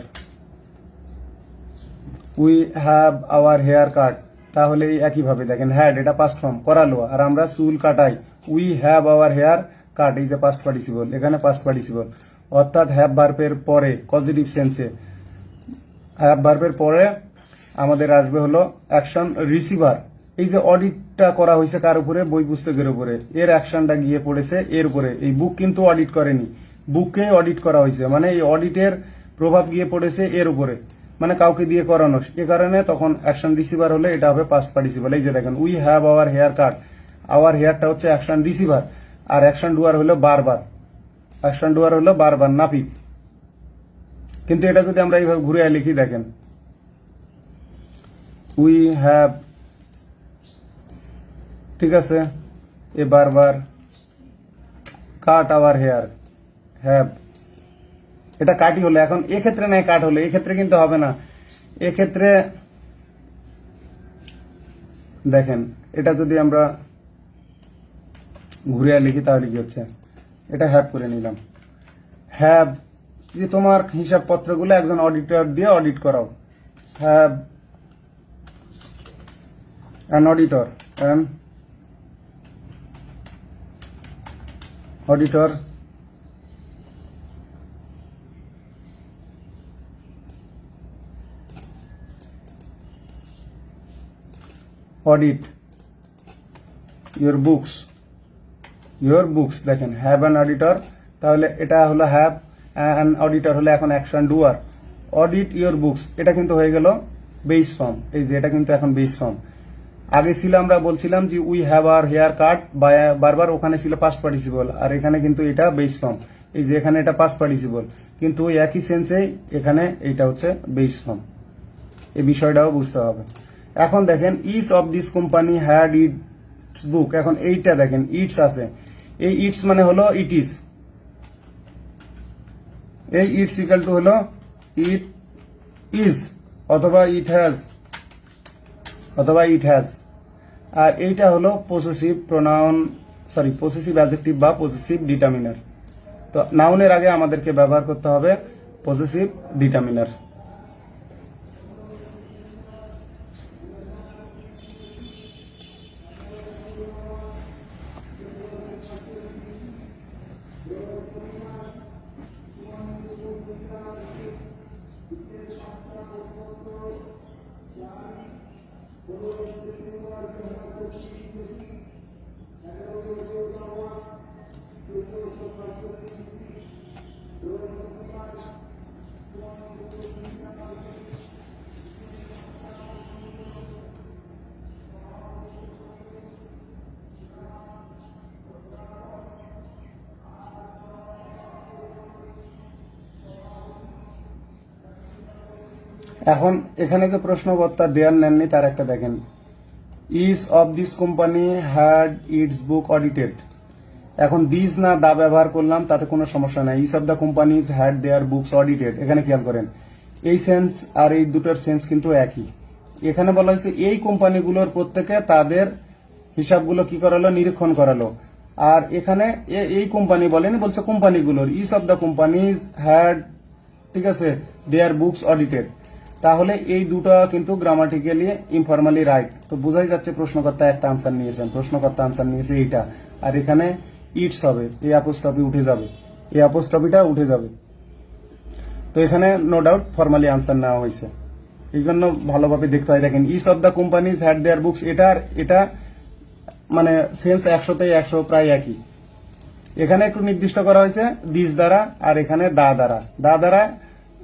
we have our hair cut, তাহলে এই একইভাবে দেখেন হ্যাড এটা পাস্ট ফর্ম করালো, আর আমরা চুল কাটাই, we have our hair cut, এই যে পাস্ট পার্টিসিপল, এখানে পাস্ট পার্টিসিপল, অর্থাৎ হ্যাভ ভার্বের পরে পজিটিভ সেন্সে, হ্যাভ ভার্বের পরে আমাদের আসবে হলো অ্যাকশন রিসিভার। এই যে অডিটটা করা হয়েছে কার উপরে, বই পুস্তকের উপরে, এর অ্যাকশনটা গিয়ে পড়েছে এর উপরে। এই বুক কিন্তু অডিট করেনি, বুককে অডিট করা হয়েছে, মানে এই অডিটের প্রভাব গিয়ে পড়েছে এর উপরে, মানে কাউকে দিয়ে করানো, এ কারণে তখন অ্যাকশন রিসিভার হলে এটা হবে পাস্ট পার্টিসিপল। এই যে দেখেন we have our hair cut, our হেয়ারটা হচ্ছে অ্যাকশন রিসিভার, আর অ্যাকশন ডুয়ার হলো বারবার, নাপিত। কিন্তু এটা যদি আমরা এইভাবে ঘুরে লিখি, দেখেন উই হ্যাভ, ঠিক আছে, এ বারবার কাট আওয়ার হেয়ার, হ্যাভ, এটা কাটি হলো, এখন এক্ষেত্রে নাই কাট হলো, এক্ষেত্রে কিন্তু হবে না। এক্ষেত্রে দেখেন এটা যদি আমরা ঘুরিয়ে লিখি তাহলে কি হচ্ছে, এটা হ্যাভ করে নিলাম, হ্যাভ, যে তোমার হিসাবপত্রগুলো একজন অডিটর দিয়ে অডিট করাও, have an auditor, audit your books, দেখেন হ্যাভ অ্যান অডিটর, তাহলে এটা হলো হ্যাভ অ্যান অডিটর হলো এখন অ্যাকশন ডুয়ার, অডিট ইউর বুকস, এটা কিন্তু হয়ে গেল বেস ফর্ম। এই যে এটা কিন্তু এখন বেস ফর্ম, আগে ছিল আমরা বলছিলাম যে we have our hair cut, বারবার ওখানে ছিল পাস্ট পার্টিসিপল, আর এখানে কিন্তু এটা বেস ফর্ম। এই যে এখানে এটা পাস্ট পার্টিসিপল, কিন্তু ওই একই সেন্সেই এখানে এইটা হচ্ছে বেস ফর্ম। এই বিষয়টাও বুঝতে হবে। এখন দেখেন each of this company had its book, এখন এইটা দেখেন ইটস আছে, এই ইটস মানে হলো ইট ইজ, এই ইটস ইকাল টু হলো ইট ইজ অথবা ইট হ্যাজ, আর এইটা হলো পসেসিভ প্রোনাউন পসেসিভ অ্যাডজেক্টিভ বা পসেসিভ ডিটারমিনার। তো নাউনের আগে আমাদেরকে ব্যবহার করতে হবে পসেসিভ ডিটারমিনার। এখন এখানে যে প্রশ্নকর্তা দেয়ার নেননি তার একটা দেখেন, each of this company had its book audited. এখন দিস না দা ব্যবহার করলাম তাতে কোনো সমস্যা নাই। Each of the companies had their books audited, এখানে খেয়াল করেন এই সেন্স আর এই দুটোর সেন্স কিন্তু একই। এখানে বলা হয়েছে এই কোম্পানিগুলোর প্রত্যেকে তাদের হিসাবগুলো কি করালো, নিরীক্ষণ করালো। আর এখানে এই কোম্পানি বলেনি, বলছে কোম্পানিগুলোর। Is of the companies had, ঠিক আছে, দেয়ার বুকস অডিটেড। তাহলে এই দুটো কিন্তু গ্রামাটিক্যালি ইনফরমালি রাইট। তো বোঝাই যাচ্ছে প্রশ্নকর্তা একটা আনসার নিয়েছেন, প্রশ্নকর্তা আনসার নিয়েছে এইটা, আর এখানে ইটস হবে, এই অ্যাপোস্ট্রফি উঠে যাবে, এই অ্যাপোস্ট্রফিটা উঠে যাবে। তো এখানে নো ডাউট ফর্মালি আনসার নেওয়া হয়েছে। এই জন্য ভালোভাবে দেখতে হয়। দেখেন each of the companies had their books, এটা মানে সেন্স 100-তে 100 প্রায় একই। এখানে একটু নির্দিষ্ট করা হয়েছে দিস দ্বারা, আর এখানে দা দ্বারা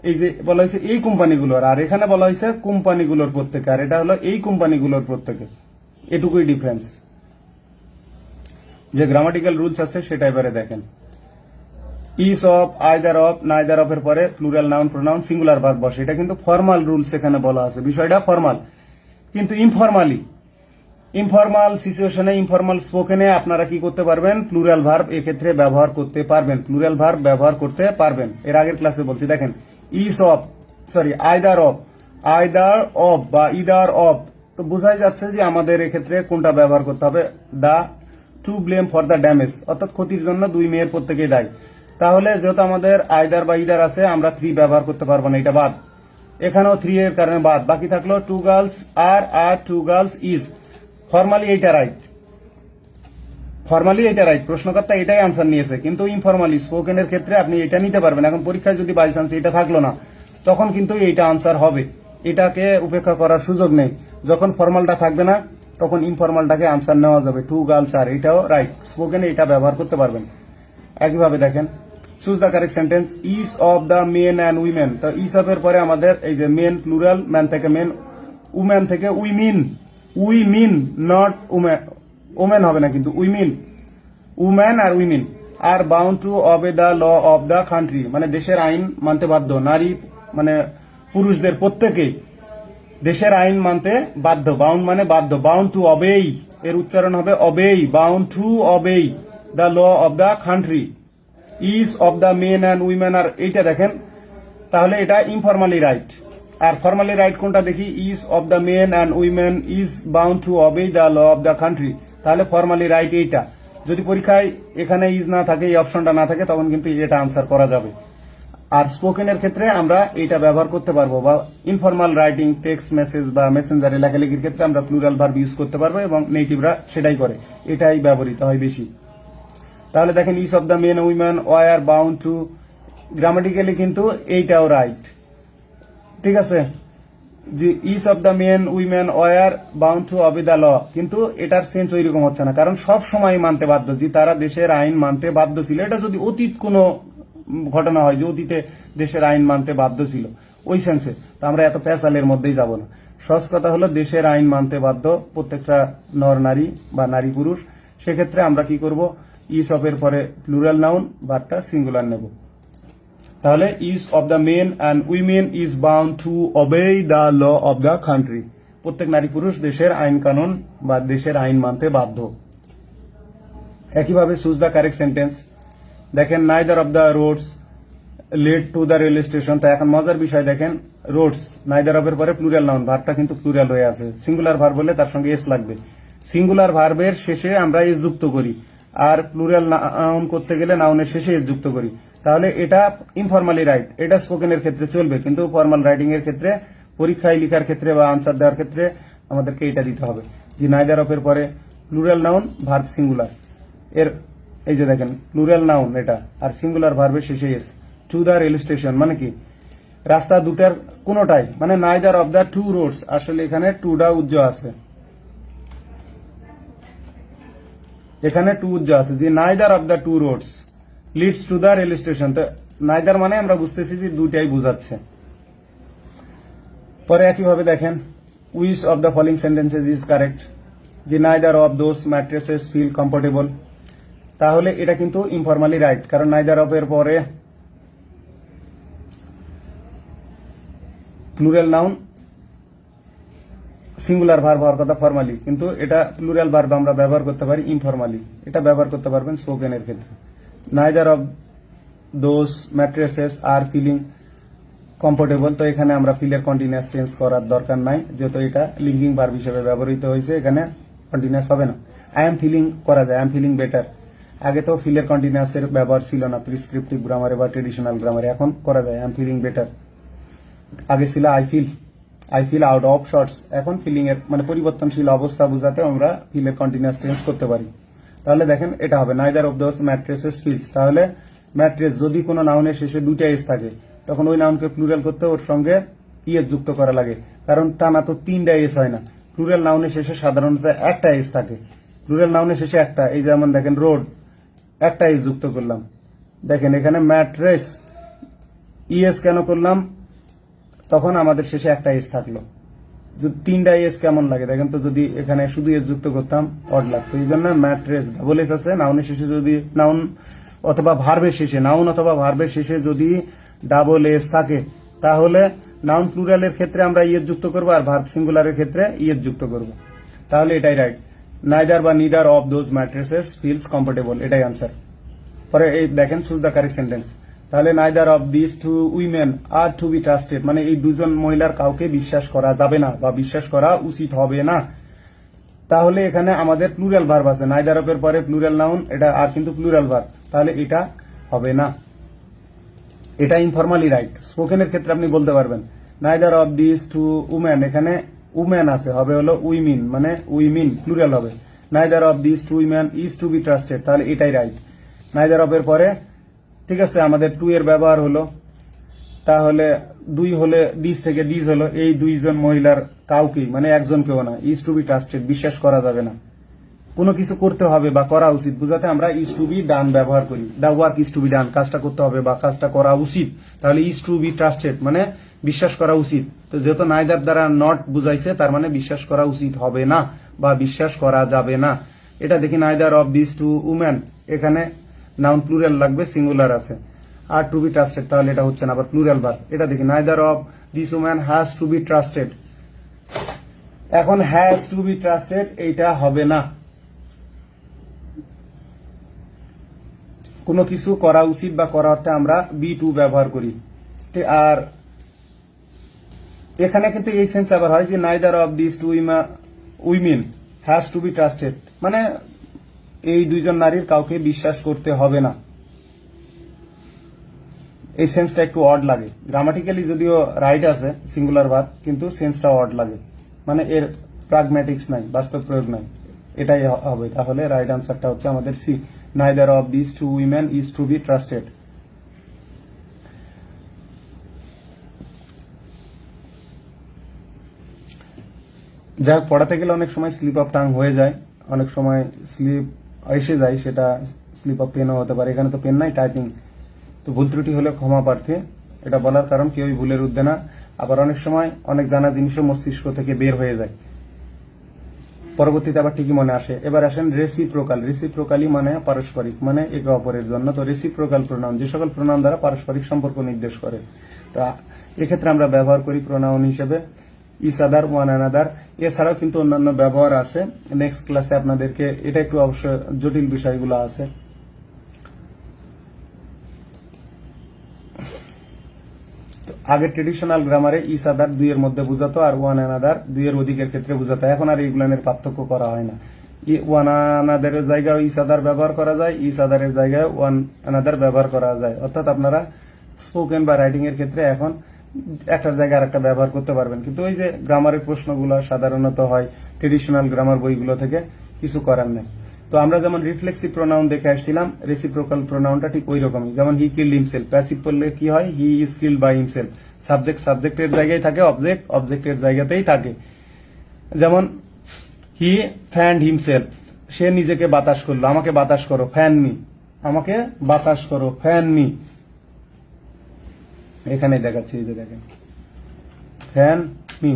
এই যে বলা হয়েছে এই কোম্পানিগুলোর, আর এখানে বলা হয়েছে কোম্পানিগুলোর প্রত্যেকে, আর এটা হলো এই কোম্পানিগুলোর প্রত্যেকে। এটুকুই ডিফারেন্স। যে গ্রামাটিক্যাল রুলস আছে সেটা এবারে দেখেন। Each of, either of, neither of এর পরে plural noun pronoun singular verb বসে। এটা কিন্তু ফর্মাল রুলস এখানে বলা আছে, বিষয়টা ফর্মাল। কিন্তু ইনফর্মাল সিচুয়েশনে, ইনফর্মাল স্পোকেনে আপনারা কি করতে পারবেন, প্লুরাল ভার্ব এক্ষেত্রে ব্যবহার করতে পারবেন, প্লুরাল ভার্ব ব্যবহার করতে পারবেন। এর আগের ক্লাসে বলছি, দেখেন ইস অফ, আইদার অফ বা ইদার অফ। তো বোঝাই যাচ্ছে যে আমাদের এক্ষেত্রে কোনটা ব্যবহার করতে হবে, the to blame for the damage, অর্থাৎ ক্ষতির জন্য দুই মেয়ের প্রত্যেকেই দায়ী। তাহলে যেহেতু আমাদের আইদার বা ইদার আছে, আমরা 3 ব্যবহার করতে পারবো না, এটা বাদ। এখানেও 3 এর কারণে বাদ, বাকি থাকলো 2 গার্লস আর 2 গার্লস ইজ। ফর্মালি এইটা রাইট, প্রশ্নকর্তা এটাই আনসার নিয়েছে। কিন্তু ইনফর্মালি স্পোকেনের ক্ষেত্রে আপনি এটা নিতে পারবেন। এখন পরীক্ষায় যদি বাই চান্স এটা থাকলো না, তখন কিন্তু এইটা আনসার হবে, এটাকে উপেক্ষা করার সুযোগ নেই। যখন ফর্মালটা থাকবে না তখন ইনফর্মালটাকে আনসার নেওয়া যাবে। 2 গার্লস আর, এটাও রাইট, স্পোকেনে এটা ব্যবহার করতে পারবেন। একইভাবে দেখেন choose the correct sentence, each of the men and women. তো ইচ অফ এর পরে আমাদের এই যে মেন প্লুরাল, ম্যান থেকে মেন, উম্যান থেকে উইমিন, নট ওমেন হবে না, কিন্তু উম্যান আর উইমিন আর bound to obey the law of the country, মানে দেশের আইন মানতে বাধ্য। নারী মানে পুরুষদের প্রত্যেকেই দেশের আইন মানতে বাধ্য। বাউন্ড মানে বাধ্য, বাউন্ড টু অবেই, এর উচ্চারণ হবে obey, bound to obey the law of the country. Each of the men and women, আর এইটা দেখেন, তাহলে এটা ইনফর্মালি রাইট। আর ফর্মালি রাইট কোনটা দেখি, each of the men and women is bound to obey the law of the country. তাহলে formally right এইটা। যদি পরীক্ষায় এখানে ইজ না থাকে, এই অপশনটা না থাকে, তখন কিন্তু এটা আনসার করা যাবে। আর স্পোকেনের ক্ষেত্রে আমরা এটা ব্যবহার করতে পারবো, বা ইনফর্মাল রাইটিং, টেক্সট মেসেজ বা মেসেঞ্জারে লেখালেখির ক্ষেত্রে আমরা প্লুরাল ভার্ব ইউজ করতে পারবো, এবং নেটিভরা সেটাই করে, এটাই ব্যবহৃত হয় বেশি। তাহলে দেখেন each of the men women were bound to, grammatically কিন্তু এইটাও রাইট, ঠিক আছে, যে each of the men women were bound to obey the law, কিন্তু এটার সেন্স ওইরকম হচ্ছে না, কারণ সব সময় মানতে বাধ্য, যে তারা দেশের আইন মানতে বাধ্য ছিল। এটা যদি অতীত কোনো ঘটনা হয় যে অতীতে দেশের আইন মানতে বাধ্য ছিল, ওই সেন্সে, তো আমরা এত প্যাসালের মধ্যেই যাব না। সহজ কথা হলো দেশের আইন মানতে বাধ্য প্রত্যেকটা নর নারী বা নারী পুরুষ। সেক্ষেত্রে আমরা কি করব, ইচ অফ এর পরে প্লুরাল নাউন ভার্বটা সিঙ্গুলার নেব। তাহলে each of the men and women is bound to obey the law of the country, প্রত্যেক নারী পুরুষ দেশের আইন কানুন বা দেশের আইন মানতে বাধ্য। একইভাবে চুজ দ্য কারেক্ট সেন্টেন্স, দেখেন neither of the roads led to the rail station. তো এখন মজার বিষয় দেখেন, রোডস নাইদার অফ এর পরে প্লুরাল নাউন, ভার্বটা কিন্তু প্লুরাল হয়ে আছে। সিঙ্গুলার ভার্ব বলে তার সঙ্গে এস লাগবে। সিঙ্গুলার ভার্বের শেষে আমরা এস যুক্ত করি, আর প্লুরাল নাউন করতে গেলে নাউনের শেষে এস যুক্ত করি, তাহলে এটা ইনফরমালি রাইট, এটা স্পোকেনের ক্ষেত্রে চলবে, কিন্তু ফর্মাল রাইটিং এর ক্ষেত্রে পরীক্ষায় লেখার ক্ষেত্রে বা আনসার দেওয়ার ক্ষেত্রে আমাদেরকে এটা দিতে হবে যে নাইদার অফ এর পরে প্লুরাল নাউন ভার্ব সিঙ্গুলার, এর এই যে দেখেন প্লুরাল নাউন এটা আর সিঙ্গুলার ভার্বের শেষে S. To the rail station মানে কি রাস্তা দুটার কোনোটাই, মানে neither of the two roads, আসলে এখানে টুডা উজ্জ আছে, এখানে টু উজ্জ আছে যে neither of the two roads leads to the rail station. তো নাইদার মানে আমরা বুঝতেছি যে দুইটাই বুঝাচ্ছে। পরে একইভাবে দেখেন which of the following sentences is correct, যে neither of those mattresses feel comfortable, তাহলে এটা কিন্তু ইনফরমালি রাইট, কারণ নাইদার অফ এর পরে প্লুরাল নাউন সিঙ্গুলার ভার্ব হওয়ার কথা ফর্মালি, কিন্তু এটা প্লুরাল ভার্ব আমরা ব্যবহার করতে পারি ইনফরমালি, এটা ব্যবহার করতে পারবেন স্পোকেনের ক্ষেত্রে। Neither of those mattresses are feeling comfortable, তো এখানে আমরা ফিলের কন্টিনিউয়াস টেন্স করার দরকার নাই, যেহেতু এটা লিঙ্কিং ভার্ব হিসেবে ব্যবহৃত হয়েছে, এখানে কন্টিনিউয়াস হবে না। আই এম ফিলিং করা যায়, আই এম ফিলিং বেটার, আগে তো ফিলের কন্টিনিউয়াস এর ব্যবহার ছিল না প্রিসক্রিপটিভ গ্রামারে বা ট্রেডিশনাল গ্রামারে, এখন করা যায় আই এম ফিলিং বেটার। আগে ছিল I feel out of sorts, এখন ফিলিং এর মানে পরিবর্তনশীল অবস্থা বোঝাতে আমরা ফিলের কন্টিনিউয়াস টেন্স করতে পারি। তাহলে দেখেন এটা হবে neither of those mattresses feels, তাহলে ম্যাট্রেস যদি কোনো নাউনের শেষে দুইটা এস থাকে তখন ওই নাউনকে প্লুরাল করতে ওর সঙ্গে ইএস যুক্ত করা লাগে, কারণ টানা তো তিনটা এস হয় না, প্লুরাল নাউনের শেষে সাধারণত একটা এস থাকে, প্লুরাল নাউনের শেষে একটা, এই যেমন দেখেন রোড একটা এস যুক্ত করলাম, দেখেন এখানে ম্যাট্রেস ইএস কেন করলাম, তখন আমাদের শেষে একটা এস থাকলো, তিনটা এস কেমন লাগে দেখেন তো, যদি এখানে শুধু এস যুক্ত করতাম অড লাগতো, এই জন্য ম্যাট্রেস ডাবল এস আছে, নাউনের শেষে যদি নাউন অথবা ভার্বের শেষে নাউন অথবা ভার্বের শেষে যদি ডাবল এস থাকে তাহলে নাউন প্লুরালের ক্ষেত্রে আমরা ইয়েস যুক্ত করবো আর ভার্ব সিঙ্গুলারের ক্ষেত্রে ইয়েস যুক্ত করব, তাহলে এটাই রাইট। নাইদার বা neither of those mattresses feels comfortable, এটাই আনসার। পরে এই দেখেন চুজ দ্য কারেক্ট সেন্টেন্স, তাহলে neither of this two women are to be trusted, মানে এই দুজন মহিলার কাউকে বিশ্বাস করা যাবে না বা বিশ্বাস করা উচিত হবে না, তাহলে এখানে আমাদের প্লুরাল ভার্ব আছে, নাইদার অফ এর পরে প্লুরাল নাউন, এটা আর কিন্তু প্লুরাল ভার্ব, তাহলে এটা হবে না, এটা ইনফরমালি রাইট। স্পোকেনের ক্ষেত্রে আপনি বলতে পারবেন neither of this two women, এখানে উমেন আছে, হবে হলো উইমিন, মানে উইমিন প্লুরাল হবে। Neither of this two women is to be trusted, তাহলে এটাই রাইট। নাইদার অফ এর পরে ঠিক আছে আমাদের টু এর ব্যবহার হলো, তাহলে দুই হলে দিস থেকে দিস হলো, এই দুইজন মহিলার কাউকেই মানে একজনকেও না, ইজ টু বি ট্রাস্টেড বিশ্বাস করা যাবে না, কোনো কিছু করতে হবে বা করা উচিত বুঝাতে আমরা ইজ টু বি ডান ব্যবহার করি, the work is to be done, কাজটা করতে হবে বা কাজটা করা উচিত, তাহলে ইজ টু বি ট্রাস্টেড মানে বিশ্বাস করা উচিত, তো যেহেতু নাইদার দ্বারা নট বুঝাইছে তার মানে বিশ্বাস করা উচিত হবে না বা বিশ্বাস করা যাবে না। এটা দেখি neither of this two women, এখানে নাউন প্লুরাল লাগবে সিঙ্গুলার আছে, আর টু বি ট্রাস্টেড, তাহলে এটা হচ্ছে না, আবার প্লুরাল ভার্ব। এটা দেখি neither of this woman has to be trusted, এখন হ্যাজ টু বি ট্রাস্টেড এইটা হবে না, কোনো কিছু করা উচিত বা করা অর্থে আমরা বি টু ব্যবহার করি। আর এখানে কিন্তু এই সেন্স আবার হয় যে neither of this two women has to be trusted, মানে এই দুইজন নারীর কাউকে বিশ্বাস করতে হবে না, এই সেন্সটা একটু অড লাগে, গ্রামাটিক্যালি যদিও রাইট আছে সিঙ্গুলার ভার্ব, কিন্তু সেন্সটা অড লাগে, মানে এর প্রাগম্যাটিক্স নাই, বাস্তব প্রয়োগ নাই, এটাই হবে। তাহলে রাইট আনসারটা হচ্ছে আমাদের C, neither of this two women is to be trusted. যা পড়াতে গেলে অনেক সময় স্লিপ অফ টাং হয়ে যায়, অনেক সময় স্লিপ এসে যায়, সেটা স্লিপ অফ পেনও হতে পারে, এখানে তো পেন নাই টাইপিং, তো ভুল ত্রুটি হলে ক্ষমা প্রার্থী, এটা বলার কারণ কেউই ভুলের ঊর্ধ্বে না। আবার অনেক সময় অনেক জানা জিনিসও মস্তিষ্ক থেকে বের হয়ে যায়, পরবর্তীতে আবার ঠিকই মনে আসে। এবার আসেন রেসিপ্রোকাল, রেসিপ্রোকালি মানে পারস্পরিক, মানে একে অপরের জন্য, তো রেসিপ্রোকাল প্রোনাউন যে সকল প্রোনাউন দ্বারা পারস্পরিক সম্পর্ক নির্দেশ করে, তা এক্ষেত্রে আমরা ব্যবহার করি প্রোনাউন হিসেবে ইস আদার, ওয়ান অ্যানাদার, এছাড়াও কিন্তু অন্যান্য ব্যবহার আছে, নেক্সট ক্লাসে আপনাদেরকে এটা একটু অবশ্য জটিল বিষয়গুলো আছে। আগে ট্রেডিশনাল গ্রামারে ইস আদার দুইয়ের মধ্যে বুঝাতো আর ওয়ান অ্যানাদার দুইয়ের অধিকের ক্ষেত্রে বুঝাতো, এখন আর এইগুলানের পার্থক্য করা হয় না, ওয়ান অ্যানাদারের জায়গায় ইচ আদার ব্যবহার করা যায়, ইচ আদারের জায়গায় ওয়ান অ্যানাদার ব্যবহার করা যায়। অর্থাৎ আপনারা স্পোকেন বা রাইটিং এর ক্ষেত্রে এখন একটা জায়গায় আর একটা ব্যবহার করতে পারবেন। কিন্তু ওই যে গ্রামারের প্রশ্নগুলো সাধারণত হয় ট্রেডিশনাল গ্রামার বইগুলো থেকে, কিছু করার নেই। তো আমরা যেমন রিফ্লেক্সিভ প্রোনাউন দেখে আসছিলাম, রেসিপ্রোকাল প্রোনাউনটা ঠিক ওই রকমই। যেমন হি কিল্ড হিমসেলফ, প্যাসিভ করলে কি হয়, he is killed by himself. Subject সাবজেক্টের জায়গায় থাকে, অবজেক্ট অবজেক্টের জায়গাতেই থাকে। যেমন হি ফ্যান্ড হিমসেলফ, সে নিজেকে বাতাস করলো, আমাকে বাতাস করো, ফ্যান মি, আমাকে বাতাস করো, ফ্যান মি। এখানে দেখাচ্ছি, এই যে দেখেন, ফ্যান মি,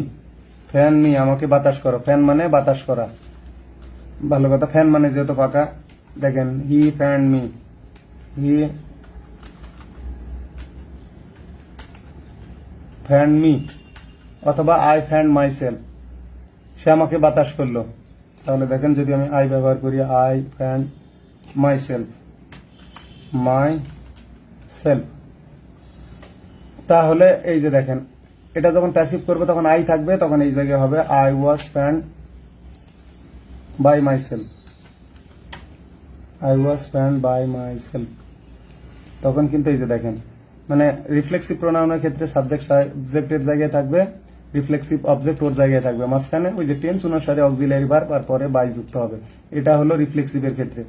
ফ্যান মি, আমাকে বাতাস করো। ফ্যান মানে বাতাস করা, ভালো কথা। ফ্যান মানে যেহেতু পাকা, দেখেন হি ফ্যান মি, হি ফ্যান মি, অথবা আই ফ্যান মাই সেলফ, সে আমাকে বাতাস করলো। তাহলে দেখেন যদি আমি আই ব্যবহার করি, I fan my self, my self, তাহলে এই যে দেখেন এটা যখন প্যাসিভ করবে তখন আই থাকবে, তখন এই জায়গায় হবে I was fanned by myself, I was fanned by myself. তখন কিন্তু এই যে দেখেন, মানে রিফ্লেক্সিভ প্রোনাউনের ক্ষেত্রে সাবজেক্ট সাবজেক্টের জায়গায় থাকবে, রিফ্লেক্সিভ অবজেক্ট ওর জায়গায় থাকবে, মাঝখানে ওই যে টেন্স অনুসারে অক্সিলারি ভার্ব আর পরে বাই যুক্ত হবে। এটা হলো রিফ্লেক্সিভের ক্ষেত্রে।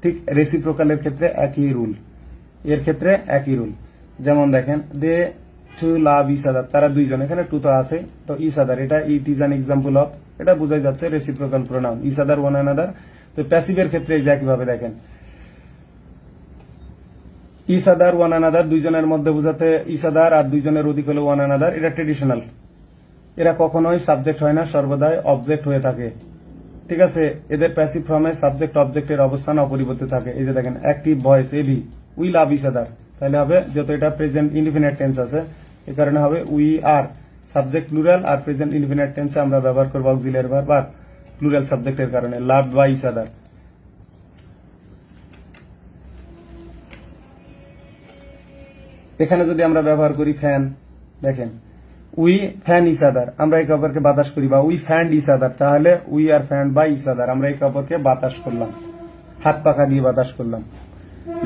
ঠিক রেসিপ্রোকালের ক্ষেত্রে একই রুল, এর ক্ষেত্রে একই রুল। যেমন দেখেন দে টু লাভ ইচ আদার, তারা দুইজন, এখানে টু তো আছে, তো ইচ আদার, এটা it is an example of, এটা বোঝাই যাচ্ছে reciprocal pronoun, each other one another. তো প্যাসিভের ক্ষেত্রে এই যে একইভাবে দেখেন, ইচ আদার ওয়ান অ্যানাদার, দুইজনের মধ্যে বোঝাতে ইচ আদার, আর দুইজনের অধিক হলো ওয়ান অ্যানাদার। এটা ট্রেডিশনাল, এরা কখনোই সাবজেক্ট হয় না, সর্বদাই অবজেক্ট হয়ে থাকে। ঠিক আছে, এদের প্যাসিভ ফর্মে সাবজেক্ট অবজেক্টের অবস্থান অপরিবর্তিত থাকে। এই যে দেখেন active voice AV, we love each other, তাহলে হবে যেহেতু এটা প্রেজেন্ট ইনডিফিনিট টেন্স আছে, এই কারণে হবে উই আর, সাবজেক্ট প্লুরাল, আর প্রেজেন্ট ইনডিফিনিট টেন্সে আমরা ব্যবহার করবো অক্সিলারি ভার্ব আর প্লুরাল সাবজেক্টের কারণে, লাভ বাই ইচ আদার। এখানে যদি আমরা ব্যবহার করি ফ্যান, দেখেন উই ফ্যান ইচ আদার, আমরা একে অপরকে বাতাস করি, বা উই ফ্যান্ড ইচ আদার, তাহলে we are fanned by each other, আমরা একে অপরকে বাতাস করলাম, হাত পাখা দিয়ে বাতাস করলাম।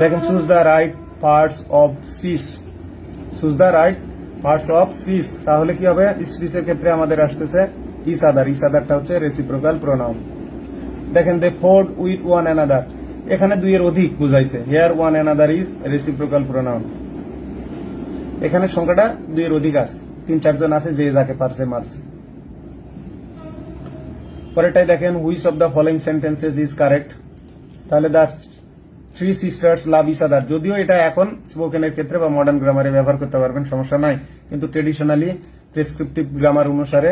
দেখেন choose the right parts of speech, choose the right parts of speech, তাহলে কি হবে, স্পিচের ক্ষেত্রে আমাদের আসতেছে ইচ আদার, ইচ আদারটা হচ্ছে রেসিপ্রোকাল প্রোনাউন। দেখেন দে ফোর্ড উইথ ওয়ান অ্যানাদার, এখানে দুইয়ের অধিক বুঝাইছে, here one another is reciprocal pronoun. এখানে সংখ্যাটা দুইয়ের অধিক আছে, 3-4 জন আছে, যে যাকে পারছে মারছে। পরেরটাই দেখেন which of the following sentences is correct, তাহলে the three sisters love each other, যদিও এটা এখন স্পোকেনের ক্ষেত্রে বা মডার্ন গ্রামারে ব্যবহার করতে পারবেন, সমস্যা নাই, কিন্তু ট্রেডিশনালি প্রেসক্রিপটিভ গ্রামার অনুসারে,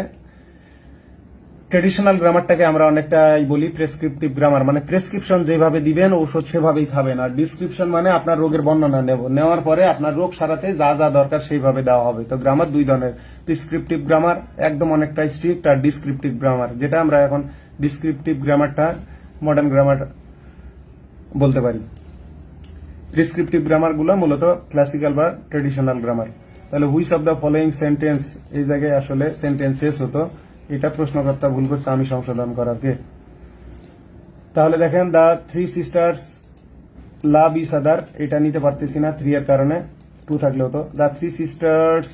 ট্রেডিশনাল গ্রামারটাকে আমরা অনেকটাই বলি প্রেসক্রিপটিভ গ্রামার, মানে প্রেসক্রিপশন যেভাবে দিবেন ঔষধ সেভাবেই খাবেন, আর ডিসক্রিপশন মানে আপনার রোগের বর্ণনা নেওয়ার পরে আপনার রোগ সারাতে যা যা দরকার সেইভাবে দেওয়া হবে। তো গ্রামার দুই ধরনের, প্রেসক্রিপটিভ গ্রামার একদম অনেকটাই স্ট্রিক্ট, আর ডিসক্রিপটিভ গ্রামার, যেটা আমরা এখন ডিসক্রিপটিভ গ্রামারটা মডার্ন গ্রামার বলতে পারি। প্রেসক্রিপটিভ গ্রামার গুলো মূলত ক্লাসিক্যাল বা ট্রেডিশনাল গ্রামার। তাহলে which of the following sentence, এই জায়গায় আসলে সেন্টেন্সেস হতো, এটা প্রশ্নকর্তা ভুল করছে, আমি সংশোধন করার কে। তাহলে দেখেন the three sisters love each other, এটা নিতে পারতেছি না, 3 এর কারণে, 2 থাকলে হতো the three sisters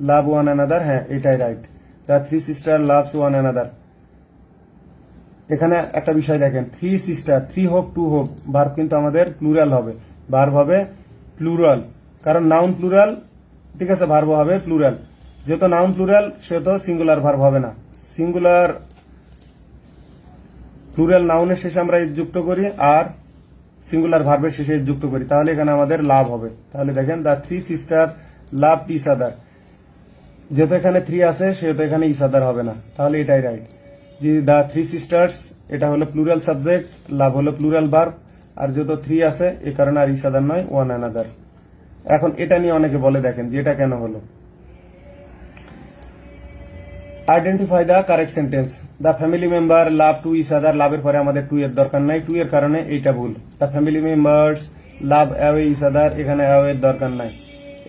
love one another, হ্যাঁ এটাই right, the three sister loves one another. এখানে একটা বিষয় দেখেন, 3 সিস্টার, 3 হোক 2 হোক, ভার্ব কিন্তু আমাদের প্লুরাল হবে, ভার্ব হবে প্লুরাল, কারণ নাউন প্লুরাল, ঠিক আছে, ভার্ব হবে প্লুরাল, যেহেতু নাউন প্লুরাল সেহেতু সিঙ্গুলার ভার্ব হবে না, সিঙ্গুলার প্লুরাল নাউনের শেষে আমরা যুক্ত করি আর সিঙ্গুলার ভার্বের শেষে যুক্ত করি, তাহলে এখানে আমাদের লাভ হবে। তাহলে দেখেন the three sister love each other, যেহেতু এখানে 3 আছে সেহেতু এখানে ইচ আদার হবে না, তাহলে এটাই রাইট, যে দ্য থ্রি সিস্টার্স এটা হলো প্লুরাল সাবজেক্ট, লাভ হলো প্লুরাল ভার্ব, আর যেহেতু 3 আছে এ কারণে আর ইচ আদার নয়, ওয়ান অ্যানাদার। এখন এটা নিয়ে অনেকে বলে, দেখেন যে এটা কেন হলো। Identify the correct sentence, the family member love to each other, লাভের পরে আমাদের 2 এর দরকার নাই, 2 এর কারণে এইটা ভুল। The family members love away each other, এখানে অ্যাওয়ে এর দরকার নাই,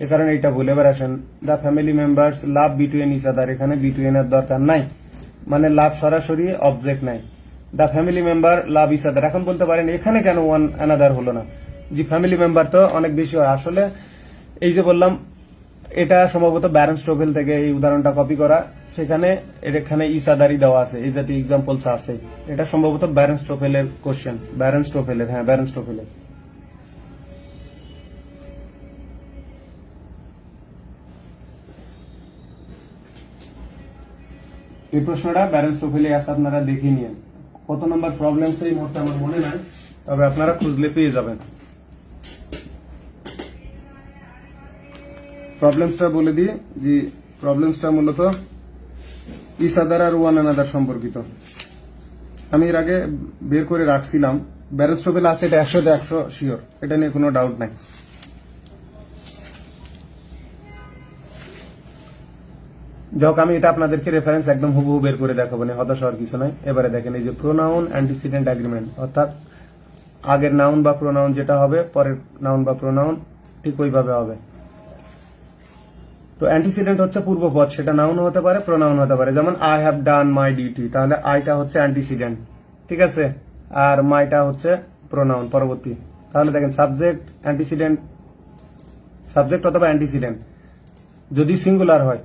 এ কারণে এইটা ভুল। এবার আসেন the family members love between each other, এখানে বিটুইন এর দরকার নাই, মানে লাভ সরাসরি অবজেক্ট নাই, the family member love each other. এখন বলতে পারেন এখানে কেন ওয়ান অ্যানাদার হলো না, জি ফ্যামিলি মেম্বার তো অনেক বেশি হয়। আসলে এই যে বললাম এটা সম্ভবত ব্যারন স্টোভেল থেকে এই উদাহরণটা কপি করা, সেখানে এখানে ইচ আদারই দেওয়া আছে, এই জাতীয় এক্সাম্পলস আছে। এটা সম্ভবত ব্যারন স্টোভেলের কোশ্চেন, ব্যারন স্টোভেলের, হ্যাঁ ব্যারন স্টোভেলের। এই প্রশ্নটা ব্যারন স্টোভেলে আছে, আপনারা দেখে নিন। কত নম্বর প্রবলেম সেই মুহূর্তে আমার মনে নাই, তবে আপনারা খুঁজলে পেয়ে যাবেন। প্রবলেমসটা বলে দিই যে প্রবলেমসটা মূলত ইচ আদার আর ওয়ান অ্যানাদার সম্পর্কিত। আমি এর আগে বের করে রাখছিলাম, ব্যারন স্টোভেল আছে, এটা 100তে 100 শিওর, এটা নিয়ে কোনো ডাউট নাই। যাক আমি এটা আপনাদেরকে রেফারেন্স একদম হুবহু বের করে দেখাবো না, হতাশ হওয়ার কিছু নাই। এবারে দেখেন এই যে প্রোনাউন অ্যান্টিসিডেন্ট এগ্রিমেন্ট, অর্থাৎ আগের নাউন বা প্রোনাউন যেটা হবে পরের নাউন বা প্রোনাউন ঠিক ওইভাবে হবে। তো অ্যান্টিসিডেন্ট হচ্ছে পূর্বপদ, সেটা নাউন হতে পারে প্রোনাউন হতে পারে। যেমন I have done my duty, তাহলে আইটা হচ্ছে অ্যান্টিসিডেন্ট, ঠিক আছে, আর মাইটা হচ্ছে প্রোনাউন পরবর্তী। তাহলে দেখেন সাবজেক্ট অ্যান্টিসিডেন্ট, সাবজেক্ট অথবা অ্যান্টিসিডেন্ট যদি সিঙ্গুলার হয়,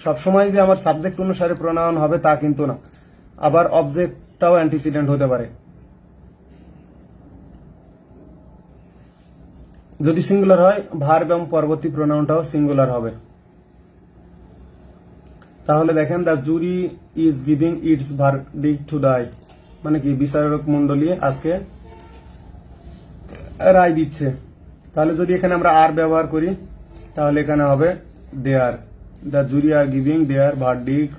সবসময় যে আমার সাবজেক্ট অনুসারে প্রোনাউন হবে তা কিন্তু না, আবার অবজেক্টটাও অ্যান্টিসিডেন্ট হতে পারে। যদি সিঙ্গুলার হয় ভার্ব এবং পরবর্তী প্রোনাউনটাও সিঙ্গুলার হবে। তাহলে দেখেন the jury is giving its verdict today, মানে কি বিচারক মন্ডলী আজকে রায় দিচ্ছে। তাহলে যদি এখানে আমরা আর ব্যবহার করি তাহলে এখানে হবে their, the jury are giving their verdict.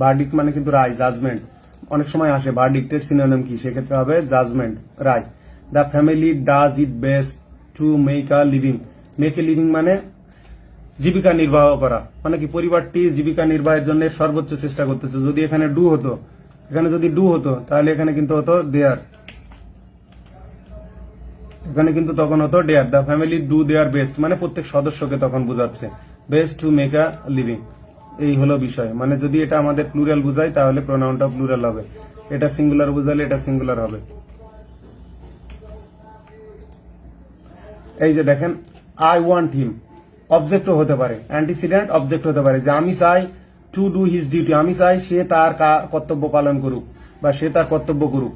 Verdict মানে কিন্তু রায়, জাজমেন্ট। অনেক সময় আসে ভার্ডিক্টের সিনোনিম কি, সেক্ষেত্রে হবে জাজমেন্ট, রায়। The family does it best to make a living. Make a living মানে জীবিকা নির্বাহ করা, মানে কি পরিবারটি জীবিকা নির্বাহের জন্য সর্বোচ্চ চেষ্টা করতেছে। যদি এখানে ডু হতো, এখানে যদি ডু হতো তাহলে এখানে কিন্তু হতো দেয়ার, এখানে কিন্তু তখন হতো their. The family do their best মানে প্রত্যেক সদস্যকে তখন বোঝাচ্ছে, best to make a living. এই হলো বিষয়। মানে যদি এটা আমাদের প্লুরাল বুঝায় তাহলে প্রোনাউনটা প্লুরাল হবে, এটা সিঙ্গুলার বুঝালে এটা সিঙ্গুলার হবে। এই যে দেখেন আই ওয়ান্ট হিম, অবজেক্টও হতে পারে, অ্যান্টিসিডেন্ট অবজেক্ট হতে পারে, যে আমি চাই টু ডু হিজ ডিউটি, আমি চাই সে তার কর্তব্য পালন করুক বা সে তার কর্তব্য করুক।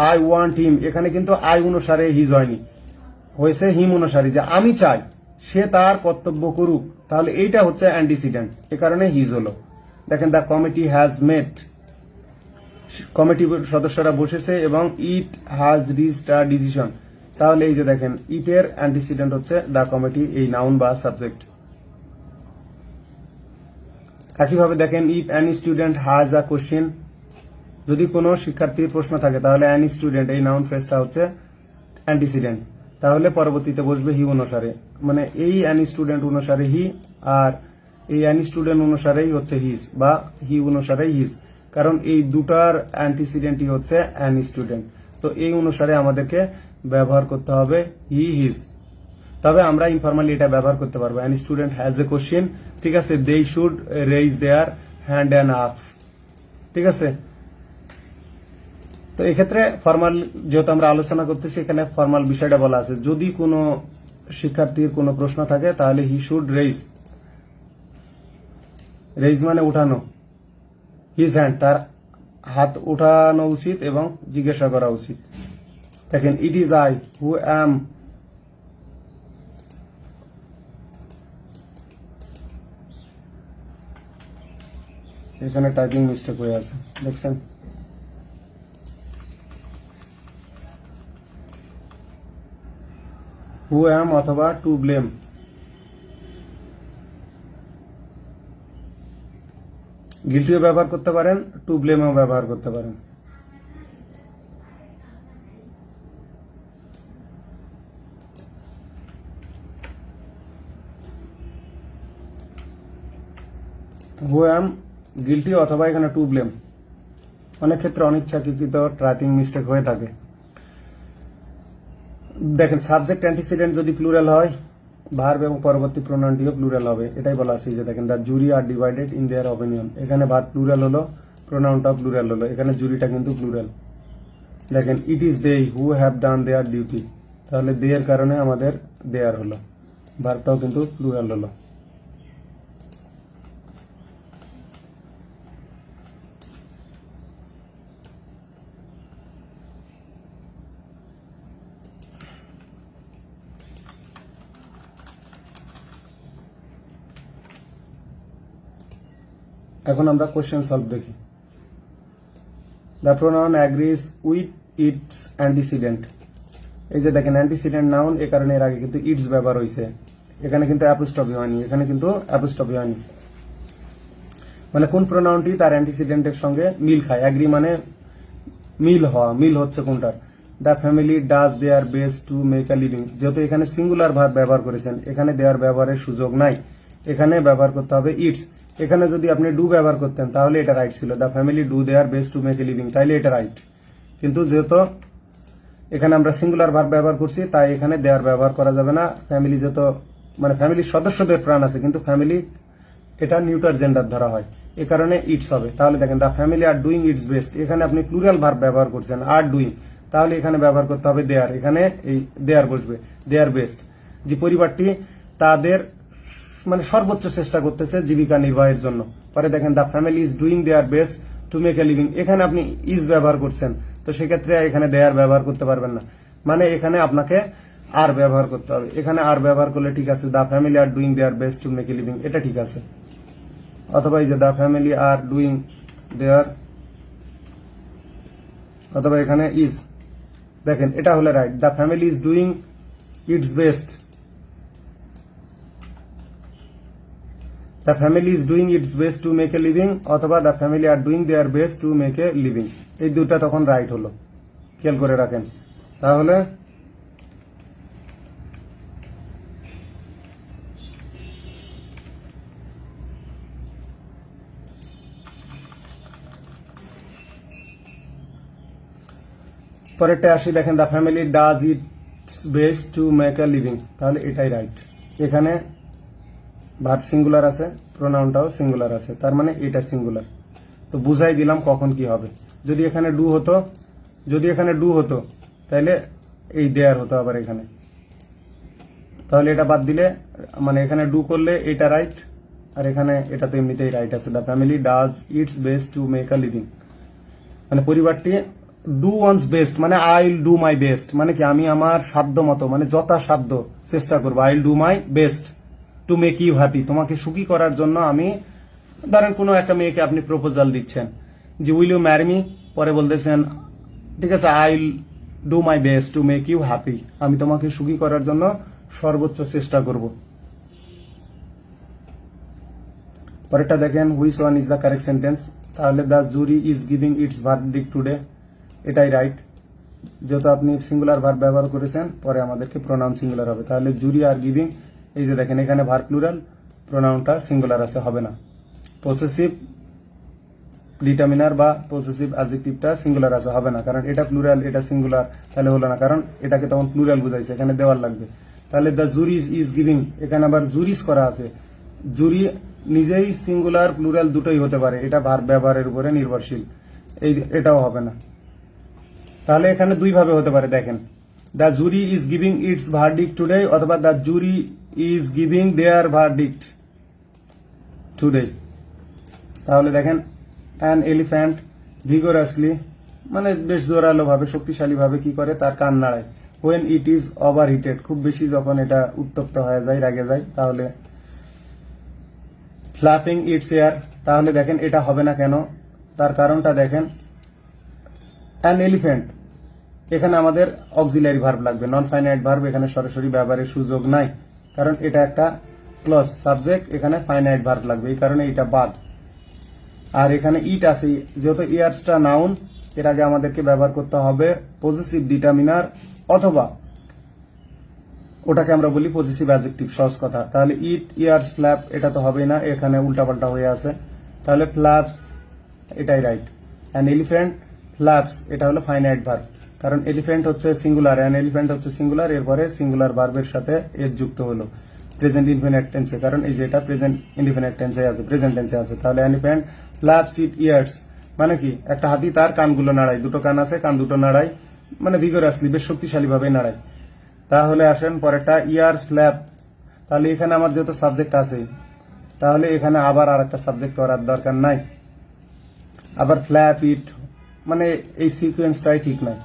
আই ওয়ান্ট হিম, এখানে কিন্তু আই অনুসারে হিজ হয়নি, হয়েছে হিম অনুসারে, যে আমি চাই সে তার কর্তব্য করুক, তাহলে এইটা হচ্ছে অ্যান্টিসিডেন্ট, এ কারণে হিজ হলো। দেখেন দ্য কমিটি হ্যাজ মেট, কমিটির সদস্যরা বসেছে এবং it has reached a decision, তাহলে এই যে দেখেন ইটের অ্যান্টিসিডেন্ট হচ্ছে দ্য কমিটি, এই নাউন বা সাবজেক্ট। একইভাবে দেখেন if any student has a question, যদি কোনো শিক্ষার্থীর প্রশ্ন থাকে তাহলে অ্যানি স্টুডেন্ট, এই নাউন ফ্রেজটা হচ্ছে অ্যান্টিসিডেন্ট, তাহলে পরবর্তীতে বসবে হি অনুসারে, মানে এই অ্যানি স্টুডেন্ট অনুসারে হি, আর এই অ্যানি স্টুডেন্ট অনুসারেই হচ্ছে হিজ, বা হি অনুসারেই হিজ, কারণ এই দুটার অ্যান্টিসিডেন্টই হচ্ছে অ্যানি স্টুডেন্ট। তো এই অনুসারে আমাদেরকে ব্যবহার করতে হবে হি হিজ। তবে আমরা ইনফরমালি এটা ব্যবহার করতে পারবো, an student has a question, ঠিক আছে, they should raise their hand and ask, ঠিক আছে। তো এক্ষেত্রে ফর্মাল যেহেতু আমরা আলোচনা করতেছি, এখানে ফর্মাল বিষয়টা বলা আছে, যদি কোনো শিক্ষার্থীর কোনো প্রশ্ন থাকে তাহলে হি শুড রেইজ, রেইজ মানে উঠানো, হিজ হ্যান্ড, তার হাত উঠানো উচিত এবং জিজ্ঞাসা করা উচিত। দেখেন ইট ইজ আই হু অ্যাম, এখানে টাইপিং মিস্টেক হয়ে আছে, দেখছেন। হু অ্যাম অথবা টু ব্লেম, গিল্টিও ব্যবহার করতে পারেন, টু ব্লেমও ব্যবহার করতে পারেন। হু অ্যাম গিল্টি অথবা এখানে টু ব্লেম, অনেক ক্ষেত্রে অনিচ্ছাকৃত টাইপিং মিস্টেক হয়ে থাকে। দেখেন সাবজেক্ট অ্যান্টিসিডেন্ট যদি প্লুরাল হয়, ভার্ব এবং পরবর্তী প্রোনাউনটিও প্লুরাল হবে, এটাই বলা আছে। যে দেখেন the jury are divided in their opinion, এখানে ভার্ব প্লুরাল হলো, প্রোনাউনটাও প্লুরাল হলো, এখানে জুরিটা কিন্তু প্লুরাল। দেখেন it is they who have done their duty, তাহলে দে এর কারণে আমাদের দেয়ার হলো, ভার্বটাও কিন্তু প্লুরাল হলো। এখন আমরা কোশ্চেন সলভ দেখি। The pronoun agrees with its antecedent, এই যে দেখেন অ্যান্টিসিডেন্ট নাউন, এ কারণে এর আগে কিন্তু ইটস ব্যবহার হয়েছে, এখানে কিন্তু অ্যাপোস্ট্রফি হয়নি, এখানে কিন্তু অ্যাপোস্ট্রফি হয়নি, মানে কোন প্রোনাউনটি তার অ্যান্টিসিডেন্টের সঙ্গে মিল খায়। অ্যাগ্রি মানে মিল হওয়া, মিল হচ্ছে কোনটার, the family does there best to make a living, যেহেতু এখানে সিঙ্গুলার ভার্ব ব্যবহার করেছেন, এখানে দেয়ার ব্যবহারের সুযোগ নাই, এখানে ব্যবহার করতে হবে ইটস। এখানে যদি আপনি ডু ব্যবহার করতেন তাহলে এটা রাইট ছিল, the family do their best to make a living, তাইলে এটা রাইট। কিন্তু যেহেতু এখানে আমরা সিঙ্গুলার ভার্ব ব্যবহার করছি, তাই এখানে দেয়ার ব্যবহার করা যাবে না। ফ্যামিলি যেহেতু মানে ফ্যামিলির সদস্যদের প্রাণ আছে, কিন্তু ফ্যামিলি এটা নিউটার জেন্ডার ধরা হয়, এ কারণে ইটস হবে। তাহলে দেখেন the family are doing its best, এখানে আপনি প্লুরাল ভার্ব ব্যবহার করছেন আর ডুইং, তাহলে এখানে ব্যবহার করতে হবে দেয়ার, এখানে এই দেয়ার বসবে, দেয়ার বেস্ট। যে পরিবারটি তাদের মানে সর্বোচ্চ চেষ্টা করতেছে জীবিকা নির্বাহের জন্য। পরে দেখেন the family is doing their best to make a living, এখানে আপনি ইজ ব্যবহার করছেন, তো সেক্ষেত্রে এখানে দেয়ার ব্যবহার করতে পারবেন না, মানে এখানে আপনাকে আর ব্যবহার করতে হবে। এখানে আর ব্যবহার করলে ঠিক আছে, the family are doing their best to make a living, এটা ঠিক আছে। অথবা এই যে the family are doing their, অথবা এখানে ইজ, দেখেন এটা হলে right, the family is doing its best, the family is doing its best to make a living, অথবা the family are doing their best to make a living, এই দুটা তখন right হলো, খেয়াল করে রাখেন। তাহলে পরেরটা আসি, দেখেন the family does it's best to make a living, তাহলে এটাই রাইট। এখানে ভার্ব সিঙ্গুলার আছে, প্রোনাউনটাও সিঙ্গুলার আছে, তার মানে এটা সিঙ্গুলার। তো বুঝাই দিলাম কখন কি হবে। যদি এখানে ডু হতো, যদি এখানে ডু হতো তাহলে এই দেয়ার হতো আবার এখানে, তাহলে এটা বাদ দিলে মানে এখানে ডু করলে এটা রাইট, আর এখানে এটা তো এমনিতেই রাইট আছে, the family does it's best to make a living, মানে পরিবারটি ডু ওয়ান্স বেস্ট মানে I will do my best, মানে কি আমি আমার সাধ্য মতো মানে যথাসাধ্য চেষ্টা করবো, I will do my best to make you happy, তোমাকে সুখী করার জন্য আমি, ধরেন কোনো একটা মেয়েকে আপনি প্রপোজাল দিচ্ছেন যে উইল ইউ ম্যারি মি, পরে বলতেছেন ঠিক আছে I will do my best to make you happy, আমি তোমাকে সুখী করার জন্য সর্বোচ্চ চেষ্টা করব। পরেরটা দেখেন which one is the correct sentence, তাহলে the jury is giving its verdict today, এটাই রাইট। যেহেতু আপনি সিঙ্গুলার ভার্ব ব্যবহার করেছেন, পরে আমাদেরকে প্রোনাউন সিঙ্গুলার হবে, তাহলে জুরি আর গিভিং, এই যে দেখেন এখানে ভার্ব প্লুরাল, প্রোনাউনটা সিঙ্গুলার আছে, হবে না। পসেসিভ ডিটারমিনার বা পসেসিভ অ্যাডজেক্টিভটা সিঙ্গুলার আছে, হবে না, কারণ এটা প্লুরাল এটা সিঙ্গুলার, তাহলে হলো না, কারণ এটাকে তখন প্লুরাল বুঝাইছে, এখানে দেওয়ার লাগবে। তাহলে দ্য জুরিজ ইজ গিভিং, এখানে আবার জুরিজ করা আছে, জুরি নিজেই সিঙ্গুলার প্লুরাল দুটোই হতে পারে, এটা ভার্ব ব্যবহারের উপরে নির্ভরশীল, এটাও হবে না। তাহলে এখানে দুই ভাবে হতে পারে, দেখেন the jury is giving its verdict today, অথবা the jury is giving their verdict today. তাহলে দেখেন অ্যান এলিফ্যান্ট ভিগোরাসলি মানে বেশ জোরালো ভাবে শক্তিশালী ভাবে কি করে, তার কান নাড়ায়। When it is overheated, খুব বেশি যখন এটা উত্তপ্ত হয়ে যায়, রাগে যায়। তাহলে ফ্ল্যাপিং ইটস এয়ার, তাহলে দেখেন এটা হবে না কেন, তার কারণটা দেখেন, অ্যান এলিফ্যান্ট এখানে আমাদের অক্সিলারি ভার্ব লাগবে, নন ফাইনাইট ভার্ব এখানে সরাসরি ব্যবহারের সুযোগ নাই, কারণ এটা একটা ক্লজ সাবজেক্ট, এখানে ফাইনাইট ভার্ব লাগবে, এই কারণে এটা বাদ। আর এখানে ইট আছে, যেহেতু ইয়ার্সটা নাউন, এর আগে আমাদেরকে ব্যবহার করতে হবে পজিটিভ ডিটারমিনার, অথবা ওটাকে আমরা বলি পজিটিভ অ্যাডজেক্টিভ, সহজ কথা। তাহলে ইট ইয়ার্স ফ্ল্যাপ, এটা তো হবেই না, এখানে উল্টাপাল্টা হয়ে আছে, তাহলে ফ্ল্যাপস এটাই রাইট। অ্যান এলিফ্যান্ট ফ্ল্যাপস এটা হলো ফাইনাইট ভার্ব, কারণ এলিফ্যান্ট হচ্ছে সিঙ্গুলার, অ্যান এলিফ্যান্ট হচ্ছে সিঙ্গুলার, এরপরে সিঙ্গুলার ভার্বের সাথে এর যুক্ত হলো প্রেজেন্ট ইনফিনিট টেন্সে, কারণ এই যে এটা প্রেজেন্ট ইনডিফিনিট টেন্সে আছে, প্রেজেন্ট টেন্সে আছে। তাহলে এলিফ্যান্ট ফ্ল্যাপস ইট ইয়ার্স মানে কি একটা হাতি তার কানগুলো নাড়ায়, দুটো কান আছে, কান দুটো নাড়ায়, মানে ভিগোরাসলি, বেশ শক্তিশালী ভাবে নাড়ায়। তাহলে আসেন পরেরটা ইয়ার্স ফ্ল্যাপ। তাহলে এখানে আমার যেহেতু সাবজেক্ট আছে, তাহলে এখানে আবার আর একটা সাবজেক্ট করার দরকার নাই। আবার ফ্ল্যাপ ইট, মানে এই সিকোয়েন্সটাই ঠিক নাই।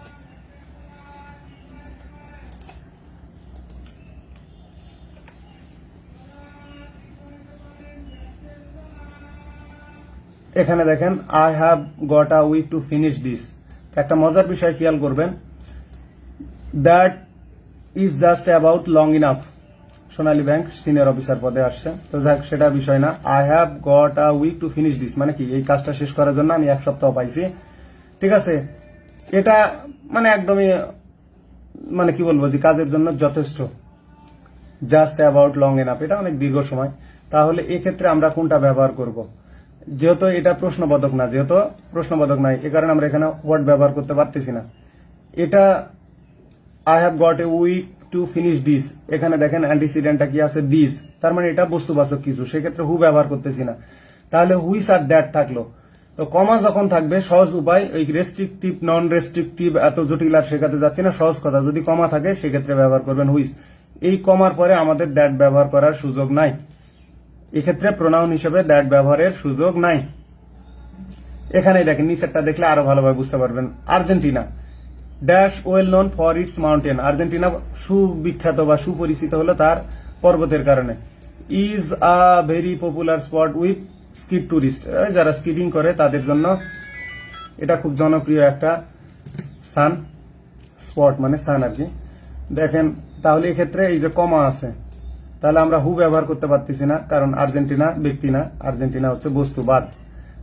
এখানে দেখেন I have got a week to finish this. একটা মজার বিষয় খেয়াল করবেন, that is just about long enough. Sonali bank senior officer পদে আসছে, তো যাক সেটা বিষয় না। I have got a week to finish this মানে কি এই কাজটা শেষ করার জন্য আমি 1 সপ্তাহ পাইছি, ঠিক আছে। এটা মানে একদমই মানে কি বলবো যে কাজের জন্য যথেষ্ট। জাস্ট অ্যাবাউট লং এনাফ এটা অনেক দীর্ঘ সময়। তাহলে এক্ষেত্রে আমরা কোনটা ব্যবহার করব? যেহেতু এটা প্রশ্নবোধক না, যেহেতু প্রশ্নবোধক নাই, এ কারণে আমরা এখানে ওয়ার্ড ব্যবহার করতে পারতেছি না। এটা I have got a week to finish this, এখানে দেখেন অ্যান্টিসিডেন্টটা কি আছে দিস, তার মানে এটা বস্তুবাচক কিছু, সেক্ষেত্রে হু ব্যবহার করতেছি না। তাহলে হুইস আর দ্যাট থাকলো। তো কমা যখন থাকবে সহজ উপায়, ওই রেস্ট্রিকটিভ নন রেস্ট্রিকটিভ এত জটিল আর শেখাতে যাচ্ছি না, সহজ কথা, যদি কমা থাকে সেক্ষেত্রে ব্যবহার করবেন হুইস। এই কমার পরে আমাদের দ্যাট ব্যবহার করার সুযোগ নাই, এক্ষেত্রে প্রোনাউন হিসেবে দ্যাট ব্যবহারের সুযোগ নাই। এখানে দেখেন নিচেরটা দেখলে আরো ভালোভাবে বুঝতে পারবেন। Argentina dash well known for its mountain, Argentina সুবিখ্যাত বা সুপরিচিত হলো তার পর্বতের কারণে। Is a very popular spot with skid tourist, যারা স্কিডিং করে তাদের জন্য এটা খুব জনপ্রিয় একটা স্থান, স্পট মানে স্থান আর কি। দেখেন তাহলে এক্ষেত্রে এই যে কমা আছে, তাহলে আমরা হু ব্যবহার করতে পারতেছি না, কারণ আর্জেন্টিনা ব্যক্তি না, আর্জেন্টিনা হচ্ছে বস্তুবাদ।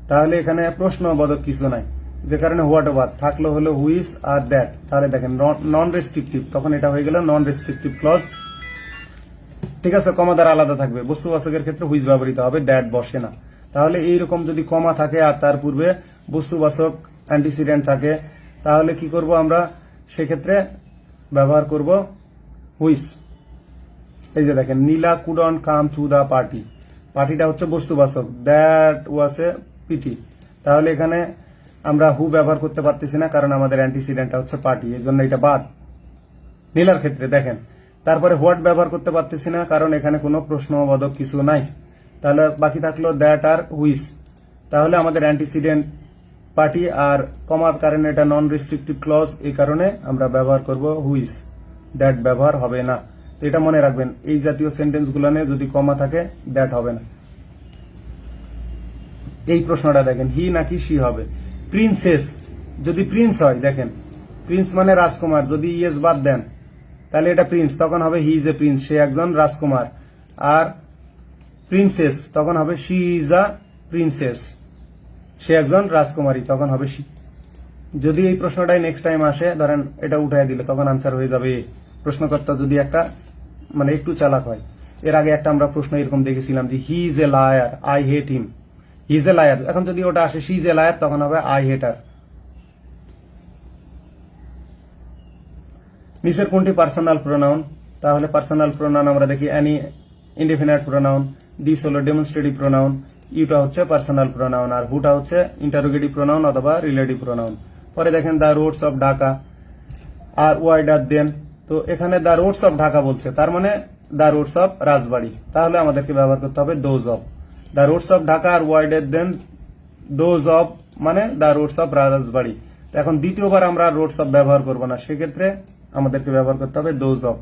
তাহলে এখানে প্রশ্নবোধক কিছু নাই, যে কারণে হোয়াট বাদ থাকলো হলো হুইস আর দ্যাট। তাহলে দেখেন নন রেস্ট্রিকটিভ, তখন এটা হয়ে গেল নন রেস্ট্রিকটিভ ক্লজ, ঠিক আছে। কমা দ্বারা আলাদা থাকবে, বস্তুবাচকের ক্ষেত্রে হুইস ব্যবহৃত হবে, দ্যাট বসে না। তাহলে এইরকম যদি কমা থাকে আর তার পূর্বে বস্তুবাচক অ্যান্টিসিডেন্ট থাকে, তাহলে কি করব আমরা? সেক্ষেত্রে ব্যবহার করব হুইস। এই যে দেখেন Nila couldn't come to the party, পার্টিটা হচ্ছে বস্তুবাচক, দ্যাট ওয়াজ এ পিটি। তাহলে এখানে আমরা হু ব্যবহার করতে পারতেছি না, কারণ আমাদের অ্যান্টিসিডেন্টটা হচ্ছে পার্টি, এই জন্য এটা বাদ নীলার ক্ষেত্রে। দেখেন তারপরে হোয়াট ব্যবহার করতে পারতেছি না, কারণ এখানে কোনো প্রশ্নবোধক কিছু নাই। তাহলে বাকি থাকলো দ্যাট আর হুইস। তাহলে আমাদের অ্যান্টিসিডেন্ট পার্টি আর কমার কারণে এটা নন রেস্ট্রিকটিভ ক্লজ, এই কারণে আমরা ব্যবহার করব হুইস, দ্যাট ব্যবহার হবে না। তো এটা মনে রাখবেন, এই জাতীয় সেন্টেন্স গুলানে যদি কমা থাকে দ্যাট হবে না। এই প্রশ্নটা দেখেন হি নাকি শি হবে। প্রিন্সেস যদি প্রিন্স হয়, দেখেন প্রিন্স মানে রাজকুমার, যদি ইয়েস বাদ দেন তাহলে এটা প্রিন্স, তখন হবে হি ইজ এ প্রিন্স, সে একজন রাজকুমার। আর প্রিন্সেস তখন হবে শি ইজ আ প্রিন্সেস, সে একজন রাজকুমারী, তখন হবে শি। যদি এই প্রশ্নটাই নেক্সট টাইম আসে, ধরেন এটা উঠাই দিলে, তখন আনসার হয়ে যাবে। প্রশ্নকর্তা যদি একটা মানে একটু চালাক হয়। এর আগে একটা আমরা প্রশ্ন এরকম দেখেছিলাম যে he is a liar, I hate him, he is a liar. এখন যদি ওটা আসে শি ইজ এ লায়ার, তখন হবে আই হেট হার। নিচের কোনটি পার্সোনাল প্রোনাউন? তাহলে পার্সোনাল প্রোনাউন আমরা দেখি অ্যানি ইনডিফিনাইট প্রোনাউন, দিস হলো ডেমনস্ট্রেটিভ প্রোনাউন, ইউটা হচ্ছে পার্সোনাল প্রোনাউন, আর হুটা হচ্ছে ইন্টারোগেটিভ প্রোনাউন অথবা রিলেটিভ প্রোনাউন। পরে দেখেন the roads of Dhaka are wider than, তো এখানে দ্য রোডস অফ ঢাকা বলছে, তার মানে দ্য রোডস অফ রাজবাড়ী, তাহলে আমাদেরকে ব্যবহার করতে হবে those of. The roads of Dhaka are wider than those of মানে দ্য রোডস অফ রাজবাড়ী। এখন দ্বিতীয়বার আমরা রোডস অফ ব্যবহার করব না, সেক্ষেত্রে আমাদেরকে ব্যবহার করতে হবে দোজ অফ।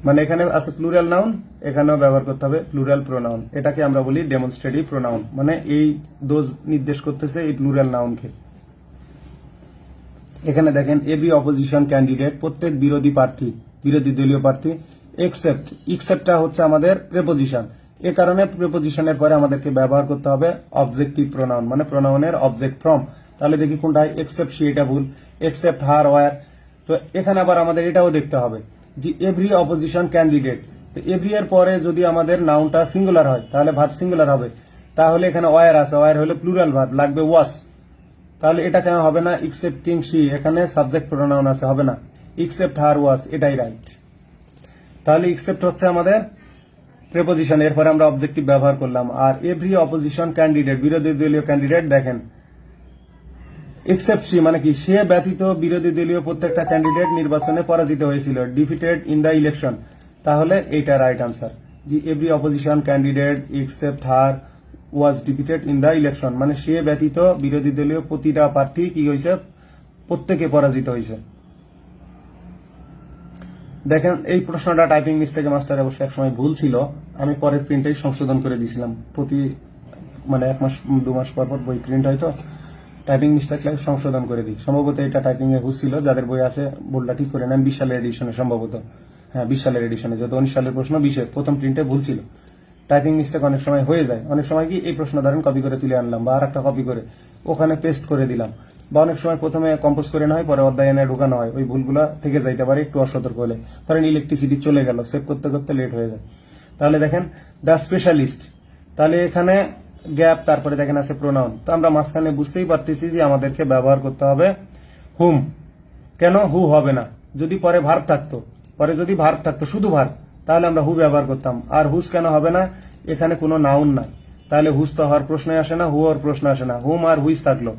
মানে এখানে আছে প্লুরাল নাউন, এখানেও ব্যবহার করতে হবে প্লুরাল প্রোনাউন, এটাকে আমরা বলি ডেমনস্ট্রেটিভ প্রোনাউন, মানে এই দোজ নির্দেশ করতেছে এই প্লুরাল নাউনকে। এখানে দেখেন এবি অপোজিশন ক্যান্ডিডেট, প্রত্যেক বিরোধী প্রার্থী, বিরোধী দলীয় প্রার্থী, এক্সেপ্ট, এক্সেপ্টটা হচ্ছে আমাদের প্রেপোজিশন, এ কারণে প্রেপোজিশনের পরে আমাদেরকে ব্যবহার করতে হবে অবজেক্টিভ প্রোনাউন, মানে প্রোনাউনের অবজেক্ট ফ্রম। তাহলে দেখি কোনটা, এক্সেপ্ট সি, এটা ভুল, এক্সেপ্ট হার ওয়ার। তো এখানে আবার আমাদের এটাও দেখতে হবে যে এভরি অপোজিশন ক্যান্ডিডেট, তো এভরি এর পরে যদি আমাদের নাউনটা সিঙ্গুলার হয় তাহলে ভার্ব সিঙ্গুলার হবে, তাহলে এখানে ওয়ার আছে, ওয়ার হলো প্লুরাল ভার্ব, লাগবে ওয়াস। তাহলে এটা কেন হবে না? এক্সেপ্টিং সি, এখানে সাবজেক্ট প্রোনাউন আছে, হবে না, এক্সেপ্ট হার ওয়াস, এটাই রাইট। তাহলে এক্সেপ্ট হচ্ছে আমাদের প্রেপোজিশন, এরপরে আমরা অবজেক্টিভ ব্যবহার করলাম। আর এভরি অপোজিশন ক্যান্ডিডেট, বিরোধী দলীয় ক্যান্ডিডেট, দেখেন এক্সেপ্ট সি মানে কি, সে ব্যতীত বিরোধী দলীয় প্রত্যেকটা ক্যান্ডিডেট নির্বাচনে পরাজিত হয়েছিল, ডিফিটেড ইন দ্য ইলেকশন। তাহলে এইটা রাইট আনসার, যে every opposition candidate except her was defeated in the election, মানে সে ব্যতীত বিরোধী দলীয় প্রতিটা প্রার্থী কি হয়েছে, প্রত্যেকে পরাজিত হয়েছে। দেখেন এই প্রশ্নটা টাইপিং মিস্টেকে মাস্টার অবশ্যই এক সময় ভুল ছিল, আমি পরের প্রিন্টেই সংশোধন করে দিয়েছিলাম। প্রতি মানে 1 মাস 2 মাস পর পর বই প্রিন্ট হয়তো টাইপিং মিস্টেক সংশোধন করে দিই। সম্ভবত এটা টাইপিং এর ভুল ছিল, যাদের বই আছে ভুলটা ঠিক করে নেন। 20 সালের এডিশনে সম্ভবত, হ্যাঁ 20 সালের এডিশনে, যেহেতু 19 সালের প্রশ্ন 20-এর প্রথম প্রিন্টে ভুল ছিল। টাইপিং মিস্টেক অনেক সময় হয়ে যায়, অনেক সময় কি এই প্রশ্ন ধরেন কপি করে তুলে আনলাম বা আর একটা কপি করে ওখানে পেস্ট করে দিলাম, বা অনেক সময় প্রথমে কম্পোজ করে না হয় পরে অধ্যায় এনে ঢুকানো হয়, ওই ভুলগুলো থেকে যাইতে পারে একটু অসতর্ক হলে। ধরেন ইলেকট্রিসিটি চলে গেল, সেভ করতে করতে লেট হয়ে যায়। তাহলে দেখেন দ্য স্পেশালিস্ট, তাহলে এখানে গ্যাপ, তারপরে দেখেন আছে প্রোনাউন। তো আমরা মাঝখানে বুঝতেই পারতেছি যে আমাদেরকে ব্যবহার করতে হবে হুম। কেন হু হবে না, যদি পরে ভার্ব থাকতো, পরে যদি ভার্ব থাকতো শুধু ভার্ব, তাহলে আমরা হু ব্যবহার করতাম। আর হুস কেন হবে না, এখানে কোনো নাউন নাই, তাহলে হুস তো হওয়ার প্রশ্ন আসে না, হু হওয়ার প্রশ্ন আসে না। হুম আর হুইস থাকলো,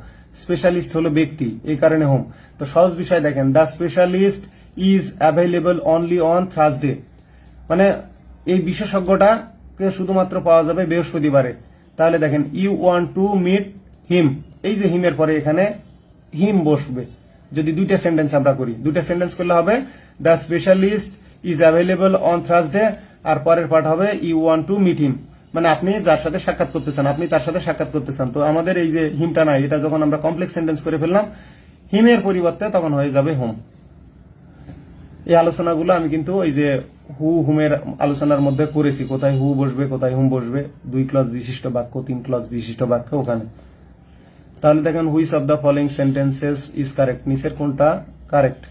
স্পেশালিস্ট হলো ব্যক্তি, এই কারণে হুম। তো সহজ বিষয় দেখেন, the specialist is available only on Thursday, মানে এই বিশেষজ্ঞটা শুধুমাত্র পাওয়া যাবে বৃহস্পতিবারে। তাহলে দেখেন you want to meet him, এই যে হিমের পরে এখানে হিম বসবে। যদি দুইটা সেন্টেন্স আমরা করি, দুইটা সেন্টেন্স করলে হবে the specialist is available on Thursday, আর পরের পার্ট হবে you want to meet him, মানে আপনি যার সাথে সাক্ষাৎ করতে চান, আপনি তার সাথে সাক্ষাৎ করতে চান। তো আমাদের এই যে হিমটা নাই, এটা যখন আমরা কমপ্লেক্স সেন্টেন্স করে ফেললাম হিমের পরিবর্তে, তখন হয়ে যাবে হোম। এই আলোচনাগুলো আমি কিন্তু ওই যে হু হুমের আলোচনার মধ্যে করেছি, কোথায় হু বসবে কোথায় হুম বসবে, 2 ক্লজ বিশিষ্ট বাক্য 3 ক্লজ বিশিষ্ট বাক্য ওখানে। তাহলে দেখেন which of the following sentences is correct, নিচের কোনটা কারেক্ট।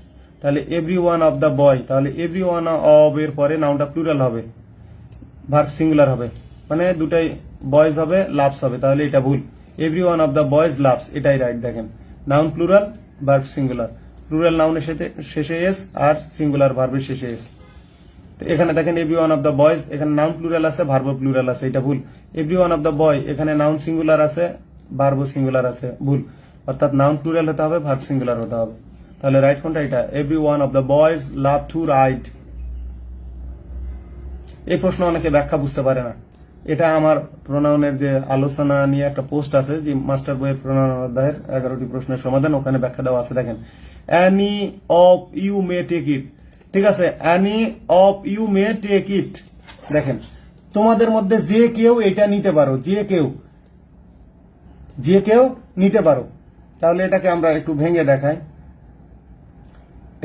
তাহলে every one of the boy, তাহলে এভরি ওয়ান অফ এর পরে নাউনটা প্লুরাল হবে, ভার্ব সিঙ্গুলার হবে, মানে দুটাই বয়েজ হবে লাভস হবে, তাহলে এটা ভুল। Every one of the boys loves, এটাই রাইট। দেখেন noun plural, verb singular, plural নাউনের সাথে শেষে এস আর সিঙ্গুলার ভার্বের শেষে এস। এখানে দেখেন every one of the boys, এখানে নাউন প্লুরাল আছে ভার্ব প্লুরাল আছে, এটা ভুল। Every one of the boy, এখানে নাউন সিঙ্গুলার আছে ভার্ব সিঙ্গুলার আছে, ভুল। অর্থাৎ নাউন প্লুরাল হতে হবে ভার্ব সিঙ্গুলার হতে হবে। তাহলে রাইট কোনটা, এটা every one of the boys love to ride. এই প্রশ্ন অনেকে ব্যাখ্যা বুঝতে পারে না, এটা আমার প্রোনাউনের যে আলোচনা নিয়ে একটা পোস্ট আছে, যে মাস্টার বইয়ের প্রোনাউন অধ্যায়ের 11টি প্রশ্নের সমাধান, ওখানে ব্যাখ্যা দেওয়া আছে। দেখেন any of you may take it, ঠিক আছে, any of you may take it. দেখেন তোমাদের মধ্যে যে কেউ এটা নিতে পারো, যে কেউ, যে কেউ নিতে পারো। তাহলে এটাকে আমরা একটু ভেঙে দেখাই।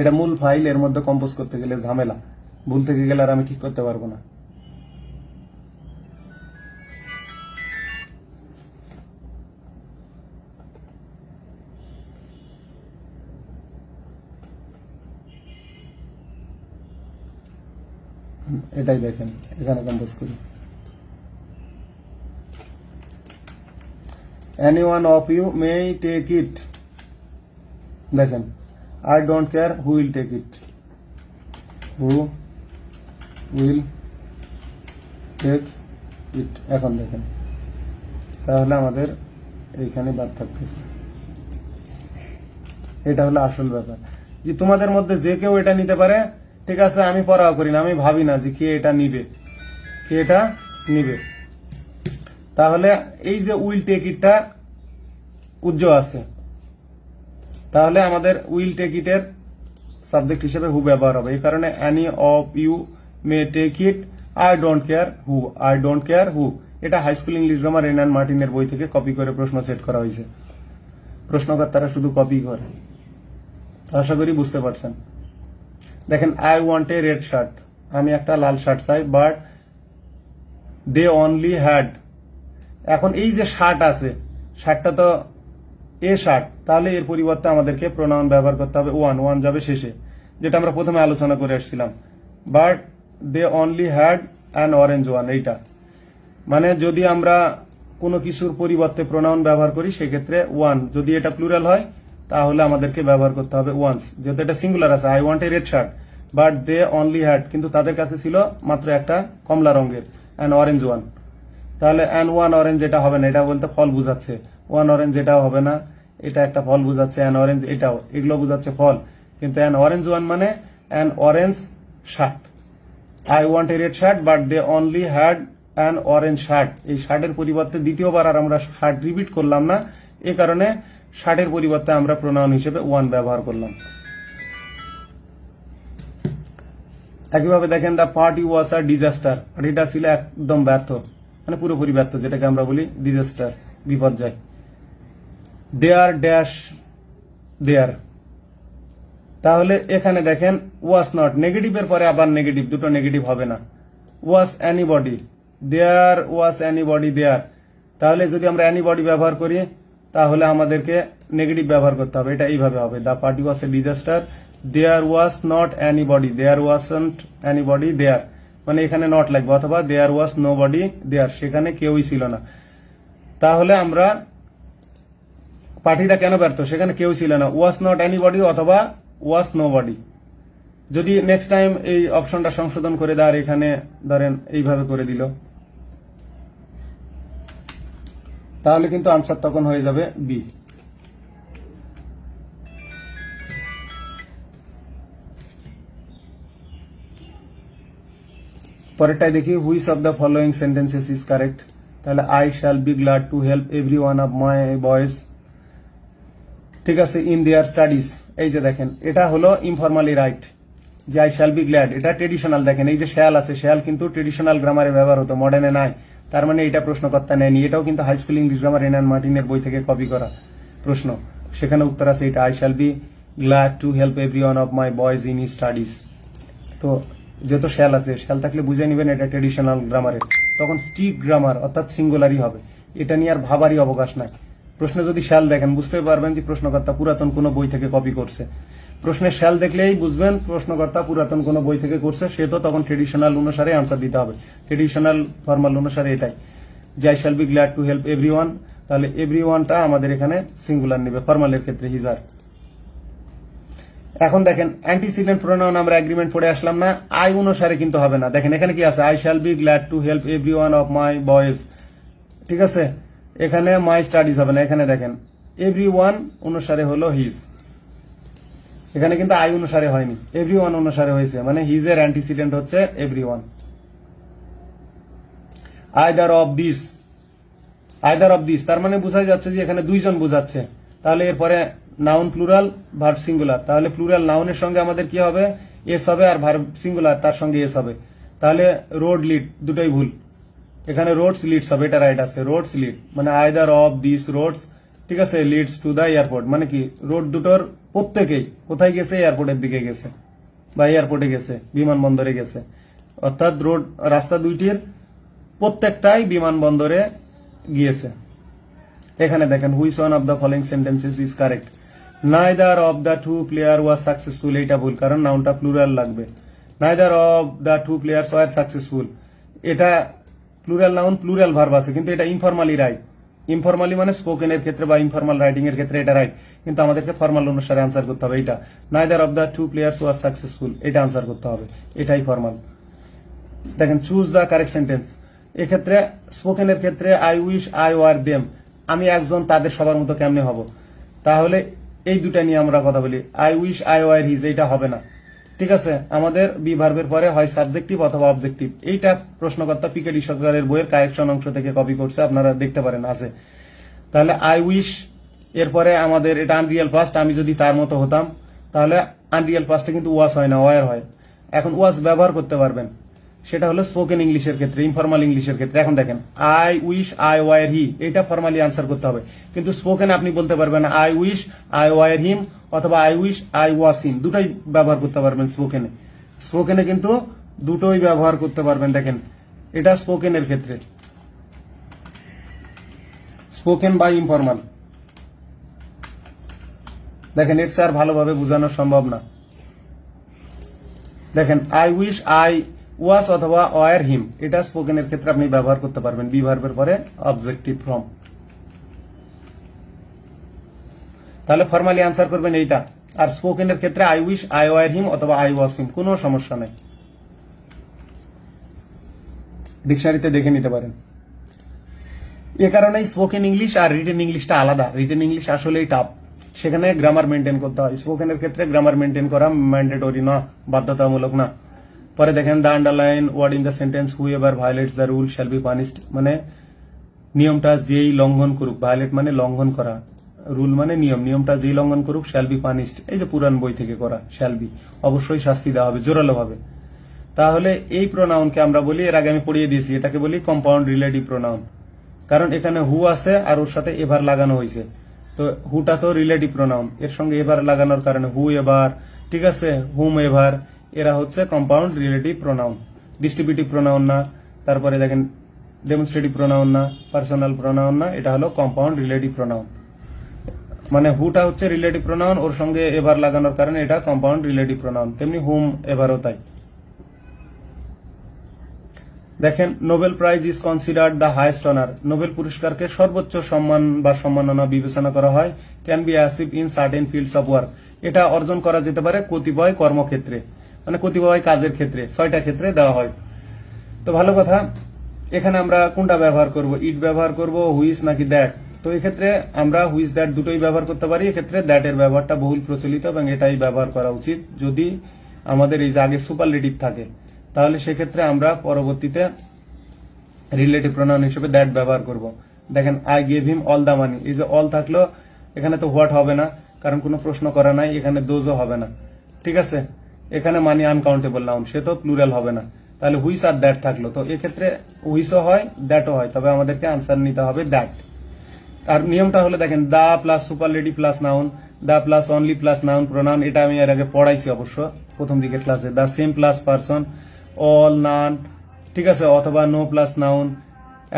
এটা মূল ফাইল, এর মধ্যে কম্পোজ করতে গেলে ঝামেলা, ভুল থেকে গেলে আর আমি ঠিক করতে পারবো না। এটাই দেখেন, এখানে কম্পোজ করি। Any one of you may take it, দেখেন I don't care who will take it, who will take it. এখন দেখেন তাহলে আমাদের এইখানে বাদ থাকতেছে, এটা হলো আসল ব্যাপার, যে তোমাদের মধ্যে যে কেউ এটা নিতে পারে, ঠিক আছে, আমি পড়াও করি না, আমি ভাবি না যে কে এটা নিবে, কে এটা নিবে। তাহলে এই যে উইল টেক ইটটা উজ্জ্বল আছে, তাহলে আমাদের উইল টেক ইটের সাবজেক্ট হিসেবে হু ব্যবহার হবে। এই কারণে any of you may take it, I don't care who, I don't care who. এটা high school English grammar Wren and মার্টিনের বই থেকে কপি করে প্রশ্ন সেট করা হয়েছে, প্রশ্নকর্তারা শুধু কপি করে। আশা করি বুঝতে পারছেন। দেখেন I want a red shirt, আমি একটা লাল শার্ট চাই, বাট দে অনলি হ্যাড। এখন এই যে শার্ট আছে, শার্টটা তো এ শার্ট, তাহলে এর পরিবর্তে আমাদেরকে প্রোনাউন ব্যবহার করতে হবে ওয়ান, ওয়ান যাবে শেষে, যেটা আমরা প্রথমে আলোচনা করে আসছিলাম। But they only had an orange one, এইটা মানে যদি আমরা কোনো কিছুর পরিবর্তে প্রোনাউন ব্যবহার করি সেক্ষেত্রে ওয়ান, যদি এটা প্লুরাল হয় তাহলে আমাদেরকে ব্যবহার করতে হবে ওয়ান্স। যেহেতু এটা সিঙ্গুলার আছে, I want a red shirt but they only had, কিন্তু তাদের কাছে ছিল মাত্র একটা কমলা রঙের, অ্যান অরেঞ্জ ওয়ান। তাহলে অ্যান ওয়ান অরেঞ্জ এটা হবে না, এটা বলতে ফল বুঝাচ্ছে। ওয়ান অরেঞ্জ এটাও হবে না, এটা একটা ফল বুঝাচ্ছে। অ্যান অরেঞ্জ এটাও, এগুলো বুঝাচ্ছে ফল। কিন্তু অ্যান অরেঞ্জ ওয়ান মানে an orange shirt. I want a red shirt but they only had an orange shirt. এই শার্টের পরিবর্তে দ্বিতীয়বার আর আমরা শার্ট রিপিট করলাম না, এ কারণে শার্টের পরিবর্তে আমরা প্রোনাউন হিসেবে ওয়ান ব্যবহার করলাম। একইভাবে দেখেন the party was a disaster, এটা ছিল একদম ব্যর্থ, মানে পুরোপুরি ব্যর্থ, যেটাকে আমরা বলি ডিজাস্টার, বিপর্যয়। দেয়ার ড্যাশ দেয়ার, তাহলে এখানে দেখেন ওয়াজ নট, নেগেটিভের পরে আবার নেগেটিভ, দুটো নেগেটিভ হবে না। ওয়াজ এনিবডি, দেয়ার ওয়াজ এনিবডি দেয়ার, তাহলে যদি আমরা এনিবডি ব্যবহার করি তাহলে আমাদেরকে নেগেটিভ ব্যবহার করতে হবে, এটা এইভাবে হবে। The party was a disaster, there was not anybody, there wasn't anybody there, মানে এখানে নট লাগবে, অথবা দেয়ার ওয়াজ নো বডি দেয়ার, সেখানে কেউই ছিল না। তাহলে আমরা পার্টিটা কেন ব্যর্থ, সেখানে কেউ ছিল না, ওয়াজ নট এনিবডি অথবা ওয়াজ নো বডি। যদি নেক্সট টাইম এই অপশনটা সংশোধন করে দেয়, আর এখানে ধরেন এইভাবে করে দিল, তাহলে কিন্তু আনসার তখন হয়ে যাবে বি। পরেরটাই দেখি, which of the following sentences is correct. তাহলে I shall be glad to help every one of my boys, ঠিক আছে, ইন দেয়ার স্টাডিজ। এই যে দেখেন এটা হলো ইনফরমালি রাইট, যে আই শ্যাল বি গ্ল্যাড, এটা ট্রেডিশনাল। দেখেন এই যে শ্যাল আছে, শ্যাল কিন্তু ট্রেডিশনাল গ্রামারে ব্যবহার হতো, মডার্নে নাই, তার মানে এটা প্রশ্নকর্তা নেয়নি। এটাও কিন্তু হাই স্কুল ইংলিশ গ্রামার এনএন মার্টিনের বই থেকে কপি করা প্রশ্ন, সেখানে উত্তর আছে এটা, I shall be glad to help every one of my boys in his studies. তো যেহেতু শ্যাল আছে, শ্যাল থাকলে বুঝে নিবেন এটা ট্রেডিশনাল গ্রামারে, তখন স্টিক গ্রামার অর্থাৎ সিঙ্গুলারই হবে, এটা নিয়ে আর ভাবারই অবকাশ নাই। প্রশ্নে যদি শ্যাল দেখেন বুঝতে পারবেন যে প্রশ্নকর্তা পুরাতন কোনো বই থেকে কপি করছে। প্রশ্নে শ্যাল দেখলেই বুঝবেন প্রশ্নকর্তা পুরাতন কোনো বই থেকে করছে, সে তো তখন ট্রেডিশনাল অনুসারে আনসার দিতে হবে, ট্রেডিশনাল ফর্মাল অনুসারে এটাই, যে I shall be glad to help every one. তাহলে এভরি ওয়ানটা আমাদের এখানে সিঙ্গুলার নেবে, ফর্মালের ক্ষেত্রে হিজার। এখন দেখেন অ্যান্টিসিডেন্ট প্রোনাউন আমরা এগ্রিমেন্ট পড়ে আসলাম না, আই অনুসারে কিন্তু হবে না। দেখেন এখানে কি আছে, I shall be glad to help every one of my boys, ঠিক আছে, এখানে মাই স্টাডিজ হবে না। এখানে দেখেন এভরি ওয়ান অনুসারে হলো হিজ, এখানে কিন্তু আই অনুসারে হয়নি, এভরি ওয়ান অনুসারে হয়েছে, মানে হিজ এর অ্যান্টিসিডেন্ট হচ্ছে every one. Either of this, either of this তার মানে বোঝা যাচ্ছে যে এখানে দুইজন বোঝাচ্ছে, তাহলে এরপরে নাউন প্লুরাল, ভার্ব সিঙ্গুলার, তাহলে প্লুরাল নাউনের সঙ্গে আমাদের কি হবে, এস হবে, আর ভার্ব সিঙ্গুলার তার সঙ্গে এস হবে। তাহলে রোড লিড, দুটোই ভুল, এখানে রোডস লিডস হবে, এটা রাইট আছে, রোডস লিড মানে আইদার অফ দিস রোডস, ঠিক আছে, লিডস টু দা এয়ারপোর্ট, মানে কি রোড দুটোর প্রত্যেকেই কোথায় গেছে, এয়ারপোর্টের দিকে গেছে, বা এয়ারপোর্টে গেছে, বিমানবন্দরে গেছে, অর্থাৎ রোড রাস্তা দুইটির প্রত্যেকটাই বিমানবন্দরে গিয়েছে। এখানে দেখেন which one of the following sentences is correct, neither of the two player was successful, এইটা ভুল, কারণ নাউনটা প্লুরাল লাগবে। Neither of the two players were successful, এটা প্লুরাল নাউন, প্লুরাল ভার্ব আছে, কিন্তু এটা ইনফরমালি রাইট। ইনফরমালি মানে স্পোকেনের ক্ষেত্রে বা ইনফরমাল রাইটিং এর ক্ষেত্রে এটা রাইট, কিন্তু আমাদেরকে ফর্মাল অনুসারে আনসার করতে হবে। এটা neither of the two players was successful, এটা আনসার করতে হবে, এটাই ফর্মাল। দেখেন চুজ দ্য কারেক্ট সেন্টেন্স, এক্ষেত্রে স্পোকেনের ক্ষেত্রে I wish I were them, আমি একজন তাদের সবার মতো কেমনে হব, তাহলে এই দুটা নিয়ে আমরা কথা বলি। I wish I were his, এইটা হবে না, ঠিক আছে, আমাদের বি ভার্বের পরে হয় সাবজেক্টিভ অথবা অবজেক্টিভ। এইটা প্রশ্নকর্তা পিকেডি সরকারের বইয়ের কারেকশন অংশ থেকে কপি করছে, আপনারা দেখতে পারেন আছে। তাহলে আই উইশ এরপরে আমাদের এটা আনরিয়াল পাস্ট, আমি যদি তার মতো হতাম, তাহলে আনরিয়াল পাস্টে কিন্তু ওয়াজ হয় না, ওয়ার হয়। এখন ওয়াজ ব্যবহার করতে পারবেন, সেটা হলো স্পোকেন ইংলিশের ক্ষেত্রে, ইনফরমাল ইংলিশের ক্ষেত্রে। এখন দেখেন আই উইশ আই ওয়ার হি, এটা ফর্মালি আনসার করতে হবে, কিন্তু স্পোকেন আপনি বলতে পারবেন আই উইশ আই ওয়ার হিম অথবা আই উইশ আই ওয়াস হিম, দুটোই ব্যবহার করতে পারবেন স্পোকেনে। স্পোকেনে কিন্তু দুটোই ব্যবহার করতে পারবেন। দেখেন এটা স্পোকেনের ক্ষেত্রে, স্পোকেন বা ইনফরমাল। দেখেন এর আর ভালোভাবে বোঝানো সম্ভব না। দেখেন আই উইশ আই ওয়াস অথবা ওয়ার হিম, এটা স্পোকেনের ক্ষেত্রে আপনি ব্যবহার করতে পারবেন, বি ভার্বের পরে অবজেক্টিভ ফর্ম। তাহলে ফর্মালি আনসার করবেন এইটা, আর স্পোকেনের ক্ষেত্রে আই উইশ আই ওয়ার হিম অথবা আই ওয়াস হিম, কোনো সমস্যা নেই। ডিকশনারিতে দেখে নিতে পারেন। এ কারণে স্পোকেন ইংলিশ আর রিটেন ইংলিশটা আলাদা। রিটেন ইংলিশ আসলেই টাফ, সেখানে গ্রামার মেনটেন করতে হয়। স্পোকেনের ক্ষেত্রে গ্রামার মেনটেন করা ম্যান্ডেটরি না, বাধ্যতামূলক না। পরে দেখেন the underline word in the sentence whoever violates the rule shall be punished, মানে নিয়মটা যেই লঙ্ঘন করুক, ভায়োলেট মানে লঙ্ঘন করা, রুল মানে নিয়ম, নিয়মটা যেই লঙ্ঘন করুক শ্যাল বি পানিশড, এই যে পুরান বই থেকে করা শ্যাল বি, অবশ্যই শাস্তি দেওয়া হবে জোরালো ভাবে। তাহলে এই প্রোনাউনকে আমরা বলি, এর আগে আমি পড়িয়ে দিয়েছি, এটাকে বলি কম্পাউন্ড রিলেটিভ প্রোনাউন। কারণ এখানে হু আছে আর ওর সাথে এভার লাগানো হয়েছে, তো হুটা তো রিলেটিভ প্রোনাউন, এর সঙ্গে এভার লাগানোর কারণে হু এভার, ঠিক আছে, হুম এভার, এরা হচ্ছে compound relative pronoun, distributive pronoun না। তারপরে দেখেন ডেমনস্ট্রেটিভ প্রোনাউন না, পার্সোনাল প্রোনাউন না, এটা হলো কম্পাউন্ড রিলেটিভ প্রোনাউন। মানে হুটা হচ্ছে রিলেটিভ প্রোনাউন, ওর সঙ্গে এভার লাগানোর কারণে এটা কম্পাউন্ড রিলেটিভ প্রোনাউন। তেমনি হুম এভারও তাই। দেখেন Nobel prize is considered the highest honour, Nobel পুরস্কারকে সর্বোচ্চ সম্মান বা সম্মাননা বিবেচনা করা হয়। Can be achieve in certain fields of work, এটা অর্জন করা যেতে পারে কতিপয় কর্মক্ষেত্রে, মানে কতিপয় কাজের ক্ষেত্রে, 6টা ক্ষেত্রে দেওয়া হয়। তো ভালো কথা, এখানে আমরা কোনটা ব্যবহার করব, ইট ব্যবহার করব, হুইজ নাকি দ্যাট? তো এক্ষেত্রে আমরা হুইজ দ্যাট দুটোই ব্যবহার করতে পারি। এক্ষেত্রে দ্যাট এর ব্যবহারটা বহুল প্রচলিত এবং এটাই ব্যবহার করা উচিত। যদি আমাদের এই যে আগে সুপারলেটিভ থাকে, তাহলে সেক্ষেত্রে আমরা পরবর্তীতে রিলেটিভ প্রোনাউন হিসেবে দ্যাট ব্যবহার করব। দেখেন I gave him all the money, এই যে অল থাকলো, এখানে তো হোয়াট হবে না, কারণ কোনো প্রশ্ন করা নাই, এখানে দোজও হবে না, ঠিক আছে। এখানে মানি আনকাউন্টেবল নাউন, সে তো প্লুরাল হবে না, তাহলে হুইস আর দ্যাট থাকলো। তো এক্ষেত্রে হুইসও হয় দ্যাটও হয়, তবে আমাদেরকে আনসার নিতে হবে দ্যাট। আর নিয়মটা হলো দেখেন the plus superlative plus noun, the plus only plus noun pronoun, এটা আমি এর আগে পড়াইছি অবশ্য প্রথম দিকের ক্লাসে। The same plus person, all, none, ঠিক আছে, অথবা no plus noun,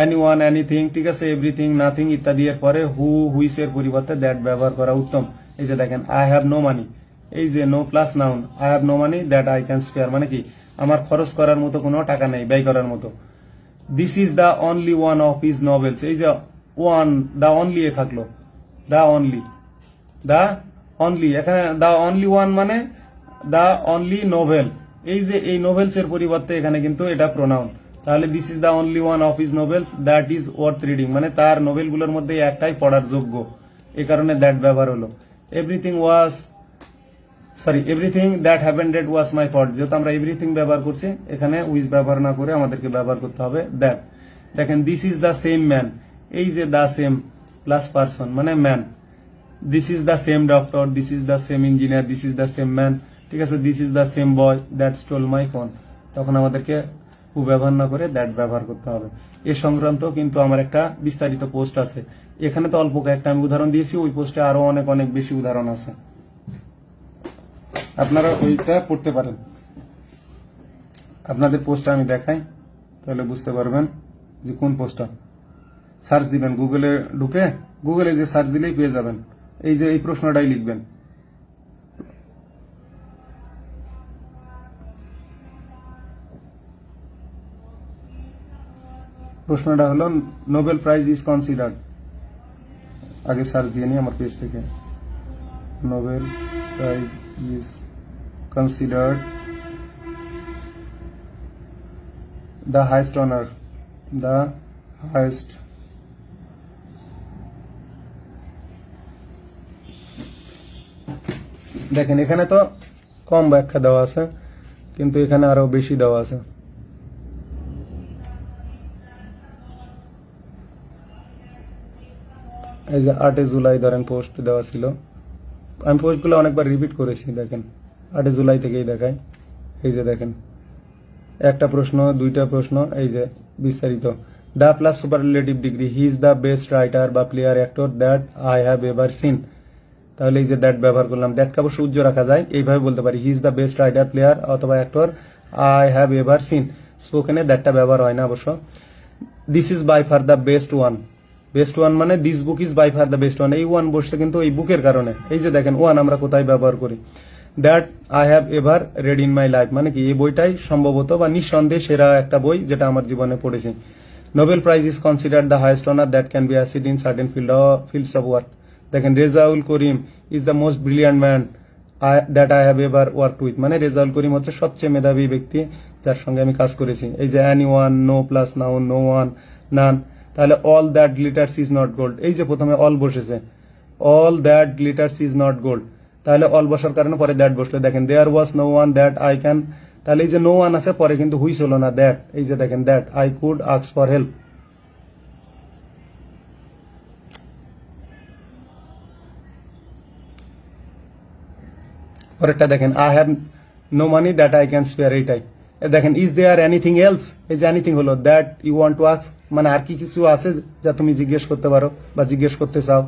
any one, anything, ঠিক আছে, এভরিথিং, নাথিং ইত্যাদি এর পরে হু হুইস এর পরিবর্তে দ্যাট ব্যবহার করা উত্তম। এই যে দেখেন আই হ্যাভ নো মানি, এই যে no plus noun, I have no money that I can spare, মানে কি আমার খরচ করার মতো কোনো টাকা নেই, ব্যয় করার মতো। This is the only one of his novels, এই যে ওয়ান, দা অনলি এ থাকলো, দা অনলি, দা অনলি, এখানে দা অনলি ওয়ান মানে দা অনলি নোভেল, এই যে এই নোভেলস এর পরিবর্তে এখানে কিন্তু এটা প্রোনাউন। তাহলে this is the only one of his novels that is worth reading, মানে তার নোভেলগুলোর মধ্যে একটাই পড়ার যোগ্য, এই কারণে দ্যাট ব্যবহার হলো। Everything was, sorry, everything that happened was my fault, যেহেতু আমরা এভরিথিং ব্যবহার করছি, এখানে উইজ ব্যবহার না করে আমাদেরকে ব্যবহার করতে হবে দ্যাট। দেখেন this is the same man, এই যে দ্য সেম প্লাস পারসন মানে man, this is the same doctor, this is the same engineer, this is the same man, ঠিক আছে, this is the same boy that stole my phone, তখন আমাদেরকে হু ব্যবহার না করে দ্যাট ব্যবহার করতে হবে। এ সংক্রান্ত কিন্তু আমার একটা বিস্তারিত পোস্ট আছে, এখানে তো অল্প কয়েকটা আমি উদাহরণ দিয়েছি, ওই পোস্টে আরো অনেক অনেক বেশি উদাহরণ আছে, আপনারা ওইটা পড়তে পারেন। আপনাদের পোস্টটা আমি দেখাই, তাহলে বুঝতে পারবেন যে কোন পোস্টটা। সার্চ দিবেন গুগলে, ঢুকে গুগলে যে সার্চ দিলেই পেয়ে যাবেন, এই যে এই প্রশ্নটাই লিখবেন। প্রশ্নটা হলো নোবেল প্রাইজ ইজ কনসিডার্ড, আগে সার্চ দিয়ে নিই আমার পেজ থেকে, Nobel prize is considered the highest honor, the highest দেখেন এখানে তো কম ব্যাখ্যা দেওয়া আছে, কিন্তু এখানে আরো বেশি দেওয়া আছে। এই যে 8 জুলাই ধরেন পোস্ট দেওয়া ছিল, আমি পোস্টগুলো অনেকবার রিপিট করেছি, দেখেন 8 জুলাই থেকেই দেখায়। এই যে দেখেন একটা প্রশ্ন, দুইটা প্রশ্ন, এই যে বিস্তারিত। The plus superlative degree, he is the best writer বা player actor that I have ever seen, তাহলে এই যে দ্যাট ব্যবহার করলাম। দ্যাটকে অবশ্য উজ্জ্ব রাখা যায়, এইভাবে বলতে পারি he is the best writer, player অথবা actor I have ever seen. স্পোকেনে দ্যাটটা ব্যবহার হয় না অবশ্য। This is by far the best one, best one মানে this book is by far the best one, এই ওয়ান বসছে কিন্তু এই বুকের কারণে। এই যে দেখেন ওয়ান আমরা কোথায় ব্যবহার করি, that I have ever red in my life, মানে কি এই বইটাই সম্ভবত বা নিঃসন্দেহে সেরা একটা বই যেটা আমার জীবনে পড়েছি। Nobel prize is considered the highest honour that can be achieved in certain fields of work. দেখেন Rezaul Karim is the most brilliant man that I have ever worked with, মানে রেজাউল করিম হচ্ছে সবচেয়ে মেধাবী ব্যক্তি যার সঙ্গে আমি কাজ করেছি। এই যে any one, no plus noun, no one, none. তাহলে all that glitters is not gold, এই যে প্রথমে অল বসেছে, all that glitters is not gold, তাহলে অল বসার কারণে পরে দ্যাট বসলো। দেখেন there was no one that I can, তাহলে এই যে নো ওয়ান আছে পরে কিন্তু হুইচ হলো না, দ্যাট, এই যে দেখেন that I could ask for help. পরেরটা দেখেন I have no money that I can spare, এইটাই। দেখেন ইজ দেয়ার এনিথিং এলস, এই যে এনিথিং হলো that you want to ask, মানে আর কি কিছু আছে যা তুমি জিজ্ঞেস করতে পারো বা জিজ্ঞেস করতে চাও।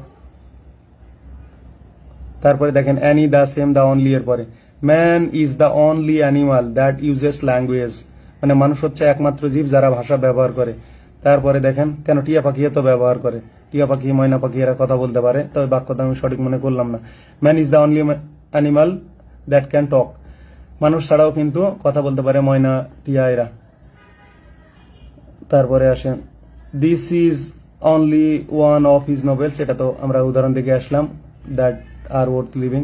তারপরে দেখেন any, the, same, the, only এর পরে man is the only animal that uses language, মানে মানুষ হচ্ছে একমাত্র জীব যারা ভাষা ব্যবহার করে। তারপরে দেখেন কেন টিয়া পাখি তো ব্যবহার করে, টিয়া পাখি, ময়না পাখি এরা কথা বলতে পারে, তবে বাক্যটা আমি সঠিক মনে করলাম না। Man is the only animal that can talk, মানুষ ছাড়াও কিন্তু কথা বলতে পারে ময়না, টিয়া এরা। তারপরে আসে this is only one of his nobels, এটা তো আমরা উদাহরণ দেখে আসলাম, that are worth living.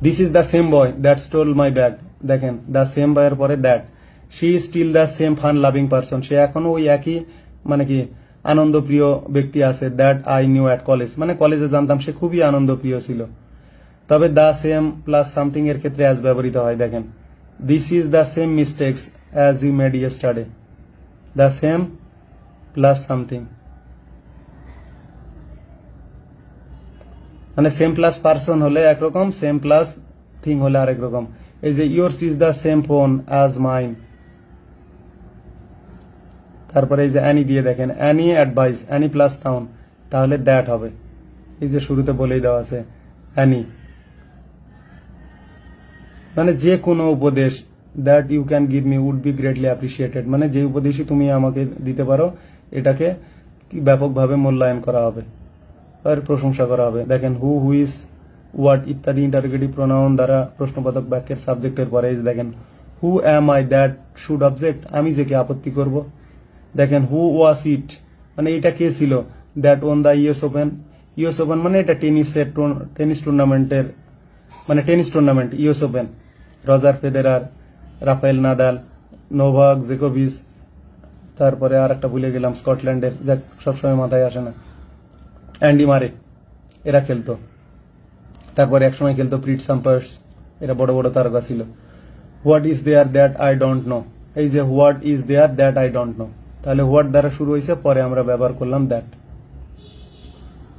This is the same boy that stole my bag, দেখেন দ্য সেম বয়ের পরে that. She is still the same fun loving person, সে এখনো ওই একই মানে কি আনন্দপ্রিয় ব্যক্তি আছে। That I knew at college, মানে কলেজে জানতাম সে খুবই আনন্দপ্রিয় ছিল। তবে দ্য সেম প্লাস সামথিং এর ক্ষেত্রে অ্যাজ ব্যবহৃত হয়। দেখেন this is the same mistakes as you made yesterday, the same plus something, মানে সেম প্লাস পারসন হলে একরকম, সেম প্লাস থিং হলে আরেক রকম। এই যে yours is the same phone as mine. তারপরে এই যে অ্যানি দিয়ে দেখেন any advice, any plus noun, তাহলে দ্যাট হবে। এই যে শুরুতে বলেই দেওয়া আছে অ্যানি, মানে যে কোনো উপদেশ that you can give me would be greatly appreciated, মানে যে উপদেশই তুমি আমাকে দিতে পারো এটাকে ব্যাপকভাবে মূল্যায়ন করা হবে আর প্রশংসা করা হবে। দেখেন হু, হুইজ, হোয়াট ইত্যাদি ইন্টারোগেটিভ প্রোনাউন দ্বারা প্রশ্নবোধক বাক্যের সাবজেক্টের পরে দেখেন who am I that should object, আমি যে কে আপত্তি করব। দেখেন হু ওয়াজ ইট, মানে এটা কে ছিল, that won the US Open, US Open মানে এটা টেনিস টুর্নামেন্টের, মানে tennis tournament US Open, Roger Federer, Rafael Nadal, Novak জোকোভিচ, তারপরে আর একটা ভুলে গেলাম স্কটল্যান্ডের, যা সবসময় মাথায় আসে না, অ্যান্ডি মারে, এরা খেলতো। তারপরে একসময় খেলতো প্রিট সাম্পার্স, এরা বড় বড় তারকা ছিল। What is there that I don't know, এই যে what is there that I don't know, তাহলে হোয়াট দ্বারা শুরু হয়েছে, পরে আমরা ব্যবহার করলাম দ্যাট।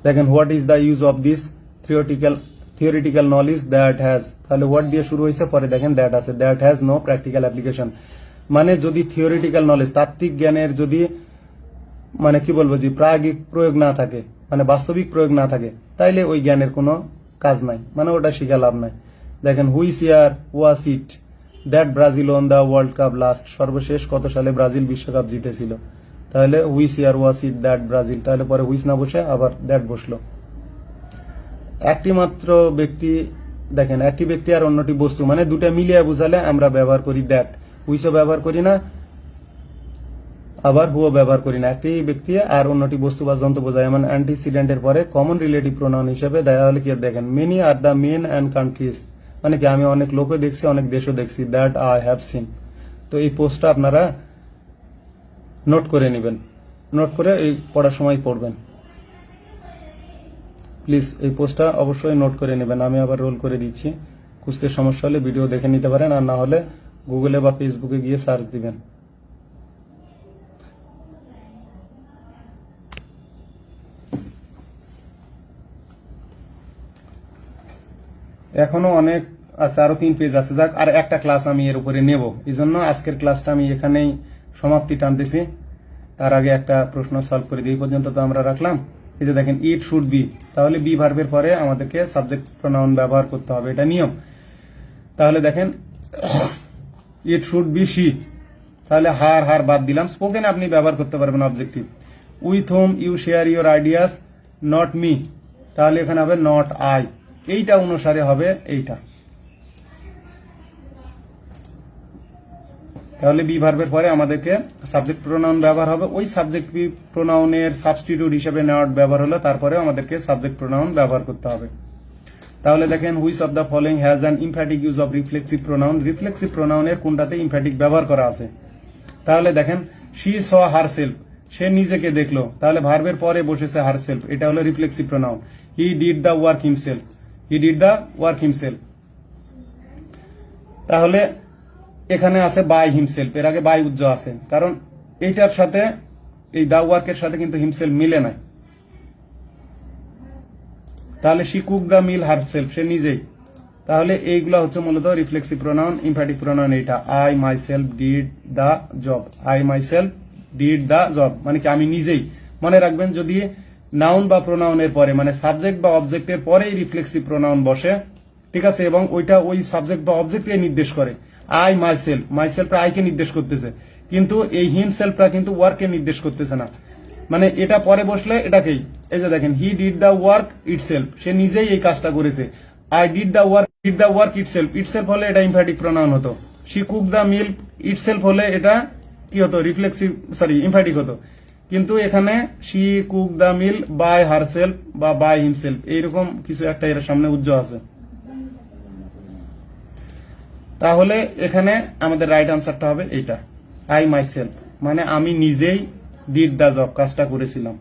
দেখেন what is the use of this theoretical knowledge that has, তাহলে হোয়াট দিয়ে শুরু হয়েছে, পরে দেখেন দ্যাট আছে, that has no practical application, মানে যদি থিওরিটিক্যাল নলেজ তাত্ত্বিক জ্ঞানের যদি মানে কি বলবো যে প্রায়োগিক প্রয়োগ না থাকে, মানে বাস্তবিক প্রয়োগ না থাকে, তাইলে ওই জ্ঞানের কোনো কাজ নাই, মানে ওটা শিখা লাভ নাই। দেখেন which year was it that Brazil won the world cup last, সর্বশেষ কত সালে ব্রাজিল বিশ্বকাপ জিতেছিল, তাহলে which year was it that Brazil, তাহলে পরে হুইচ না বসে আবার দ্যাট বসলো। একটি মাত্র ব্যক্তি, দেখেন একটি ব্যক্তি আর অন্যটি বস্তু, মানে দুটা মিলিয়ে বুঝালে আমরা ব্যবহার করি দ্যাট, হুইচও ব্যবহার করি না, আবার হুও ব্যবহার করি না। একটি ব্যক্তি আর অন্যটি বস্তু বা যন্ত্র বোঝায় এমন অ্যান্টিসিডেন্টের পরে কমন রিলেটিভ প্রোনাউন হিসেবে দেয়া হলে কি দেখেন many are the men and countries, মানে কি আমি অনেক লোকও দেখছি, অনেক দেশও দেখছি, দ্যাট আই হ্যাভ সিন। তো এই পোস্টটা আপনারা নোট করে নেবেন, নোট করে এই পড়ার সময় পড়বেন প্লিজ, এই পোস্টটা অবশ্যই নোট করে নেবেন। আমি আবার রোল করে দিচ্ছি, খুঁজতে সমস্যা হলে ভিডিও দেখে নিতে পারেন, আর না হলে গুগলে বা ফেসবুকে গিয়ে সার্চ দিবেন। এখনো অনেক আছে, আরো 3 পেজ আছে, যাক আর একটা ক্লাস আমি এর উপরে নেব, এই জন্য আজকের ক্লাসটা আমি এখানেই সমাপ্তি টানতেছি। তার আগে একটা প্রশ্ন সলভ করে দিই, পর্যন্ত তো আমরা রাখলাম। এই যে দেখেন ইট শুড বি, তাহলে বি ভার্বের পরে আমাদেরকে সাবজেক্ট প্রোনাউন ব্যবহার করতে হবে, এটা নিয়ম। তাহলে দেখেন ইট শুড বি শি, তাহলে হার বাদ দিলাম। স্পোকেন আপনি ব্যবহার করতে পারবেন objective, with whom you share your ideas not me, তাহলে এখানে হবে নট আই, এইটা অনুসারে হবে এইটা। তাহলে বি ভার্বের পরে আমাদেরকে সাবজেক্ট প্রোনাউন ব্যবহার হবে, ওই সাবজেক্ট প্রোনাউনের সাবস্টিটিউট হিসেবে নেওয়ার ব্যবহার হলো, তারপরে আমাদেরকে সাবজেক্ট প্রোনাউন ব্যবহার করতে হবে। তাহলে দেখেন which of the following has an emphatic use of reflexive pronoun, reflexive প্রোনাউনের কোনটাতে ইমফ্যাটিক ব্যবহার করা আছে। তাহলে দেখেন শি স হারসেলফ, সে নিজেকে দেখলো, তাহলে ভার্বের পরে বসেছে হারসেলফ, এটা হলো reflexive pronoun. He did the work himself, he did the work himself. তাহলে এখানে আছে বাই হিমসেলফ, এর আগে বাই উজ্জ আছে, কারণ এইটার সাথে এই দা ওয়ার্কের সাথে কিন্তু হিমসেলফ মিলে নাই। তাহলে she cook the meal herself, সে নিজেই। তাহলে এইগুলা হচ্ছে মূলত রিফ্লেক্সিভ প্রোনাউন। ইমফ্যাটিক প্রোনাউন এইটা, I myself did the job, I myself did the job, মানে কি আমি নিজেই। মনে রাখবেন যদি নাউন বা প্রোনাউনের পরে মানে সাবজেক্ট বা অবজেক্টের পরেই রিফ্লেক্সিভ প্রোনাউন বসে, ঠিক আছে, এবং ওইটা ওই সাবজেক্ট বা অবজেক্টকে নির্দেশ করে। আই মাই সেলফ আইকে নির্দেশ করতেছে, কিন্তু এই হিমসেলফটা কিন্তু ওয়ার্ককে নির্দেশ করতেছে না। মানে এটা পরে বসলে এটাকেই, এই যে দেখেন he did the work itself, সে নিজেই এই কাজটা করেছে। I did the work itself হলে এটা ইমফ্যাটিক প্রোনাউন হতো। She cook the meal itself হলে এটা কি হতো, ইমফ্যাটিক হতো। কিন্তু এখানে she cook the meal by herself বা বাই হিমসেলফ, এইরকম কিছু একটা এর সামনে উজ্জ আছে। তাহলে এখানে আমাদের রাইট আনসারটা হবে এইটা, আই মাই সেলফ, মানে আমি নিজেই ডিড দ্য জব, কাজটা করেছিলাম।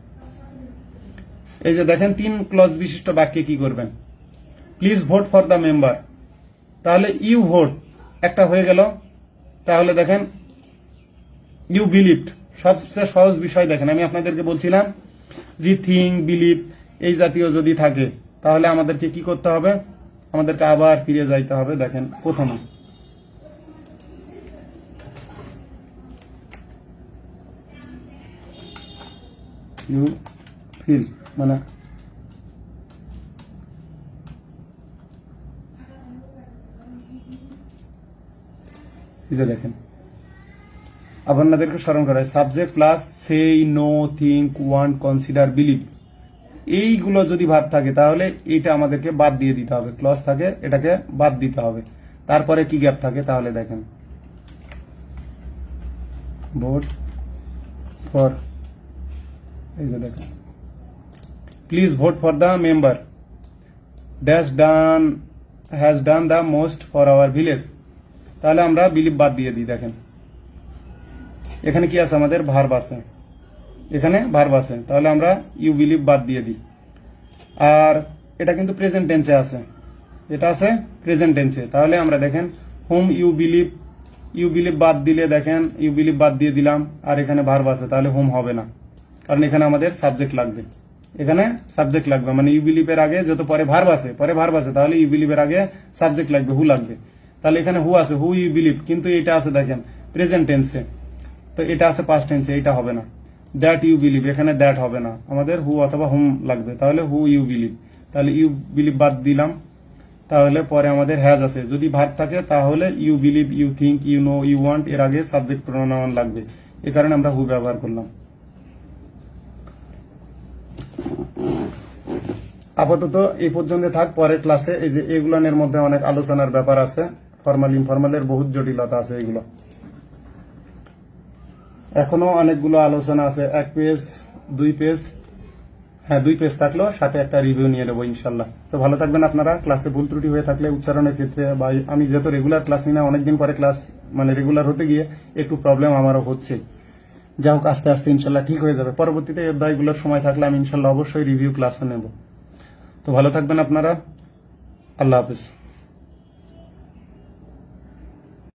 এই যে দেখেন 3 ক্লজ বিশিষ্ট বাক্যে কি করবেন, please vote for the member, তাহলে ইউ ভোট একটা হয়ে গেল। তাহলে দেখেন ইউ বিলিভড, সবচেয়ে সহজ বিষয় দেখেন, আমি আপনাদেরকে বলছিলাম যে থিঙ্ক বিলিভ এই জাতীয় যদি থাকে তাহলে আমাদেরকে কি করতে হবে, আমাদেরকে আবার ফিরে যাইতে হবে। দেখেন প্রথমে ইউ ফিল, মানে দেখেন আপনাদেরকে স্মরণ করায় subject plus say, know, think, want, consider, believe, এইগুলো যদি ভাব থাকে তাহলে এটা আমাদেরকে বাদ দিয়ে দিতে হবে। ক্লজ থাকে এটাকে বাদ দিতে হবে। তারপরে কি গ্যাপ থাকে তাহলে দেখেন ভোট ফর, এই যে দেখেন please vote for the member dash done has done the most for our village, তাহলে আমরা বিলিভ বাদ দিয়ে দিই। দেখেন এখানে কি আছে, আমাদের ভার্ব আছে, এখানে ভার্ব আছে, তাহলে আমরা ইউ বিলিভ বাদ দিয়ে দিই। আর এটা কিন্তু প্রেজেন্ট টেন্সে আছে, এটা আছে প্রেজেন্ট টেন্সে, তাহলে আমরা দেখেন হোম ইউ বিলিভ বাদ দিলে দেখেন ইউ বিলিভ বাদ দিয়ে দিলাম, আর এখানে ভার্ব আছে, তাহলে হোম হবে না, কারণ এখানে আমাদের সাবজেক্ট লাগবে, এখানে সাবজেক্ট লাগবে, মানে ইউ বিলিভের আগে যত পরে ভার্ব আছে, তাহলে ইউ বিলিভের আগে সাবজেক্ট লাগবে, হু লাগবে। তাহলে এখানে হু আছে, হু ইউ বিলিভ, কিন্তু এটা আছে দেখেন প্রেজেন্ট টেন্সে, তো এটা আছে পাস্ট টেন্সে, এটা হবে না। দ্যাট ইউ বিলিভ, এখানে দ্যাট হবে না, আমাদের হু অথবা হুম লাগবে, তাহলে হু ইউ বিলিভ, তাহলে ইউ বিলিভ বাদ দিলাম। তাহলে পরে আমাদের হ্যাজ আছে, যদি ভার্ব থাকে তাহলে you believe, you think, you know, you want, এর আগে সাবজেক্ট প্রোনাউন লাগবে, এ কারণে আমরা হু ব্যবহার করলাম। আপাতত এই পর্যন্ত থাক, পরের ক্লাসে এই যে এগুলানের মধ্যে অনেক আলোচনার ব্যাপার আছে, ফর্মাল ইনফর্মালের বহুত জটিলতা আছে, এগুলো এখনো অনেকগুলো আলোচনা আছে, 1 পেজ 2 পেজ, হ্যাঁ 2 পেজ থাকলো, সাথে একটা রিভিউ নিয়ে নেবো ইনশাল্লাহ। তো ভালো থাকবেন আপনারা। ক্লাসে ভুল ত্রুটি হয়ে থাকলে উচ্চারণের ক্ষেত্রে বা আমি যেহেতু রেগুলার ক্লাস নিই না, অনেকদিন পরে ক্লাস মানে রেগুলার হতে গিয়ে একটু প্রবলেম আমারও হচ্ছে, যা হোক আস্তে আস্তে ইনশাল্লাহ ঠিক হয়ে যাবে। পরবর্তীতে এই অধ্যায়গুলোর সময় থাকলে আমি ইনশাল্লাহ অবশ্যই রিভিউ ক্লাসে নেব। তো ভালো থাকবেন আপনারা, আল্লাহ হাফিজ।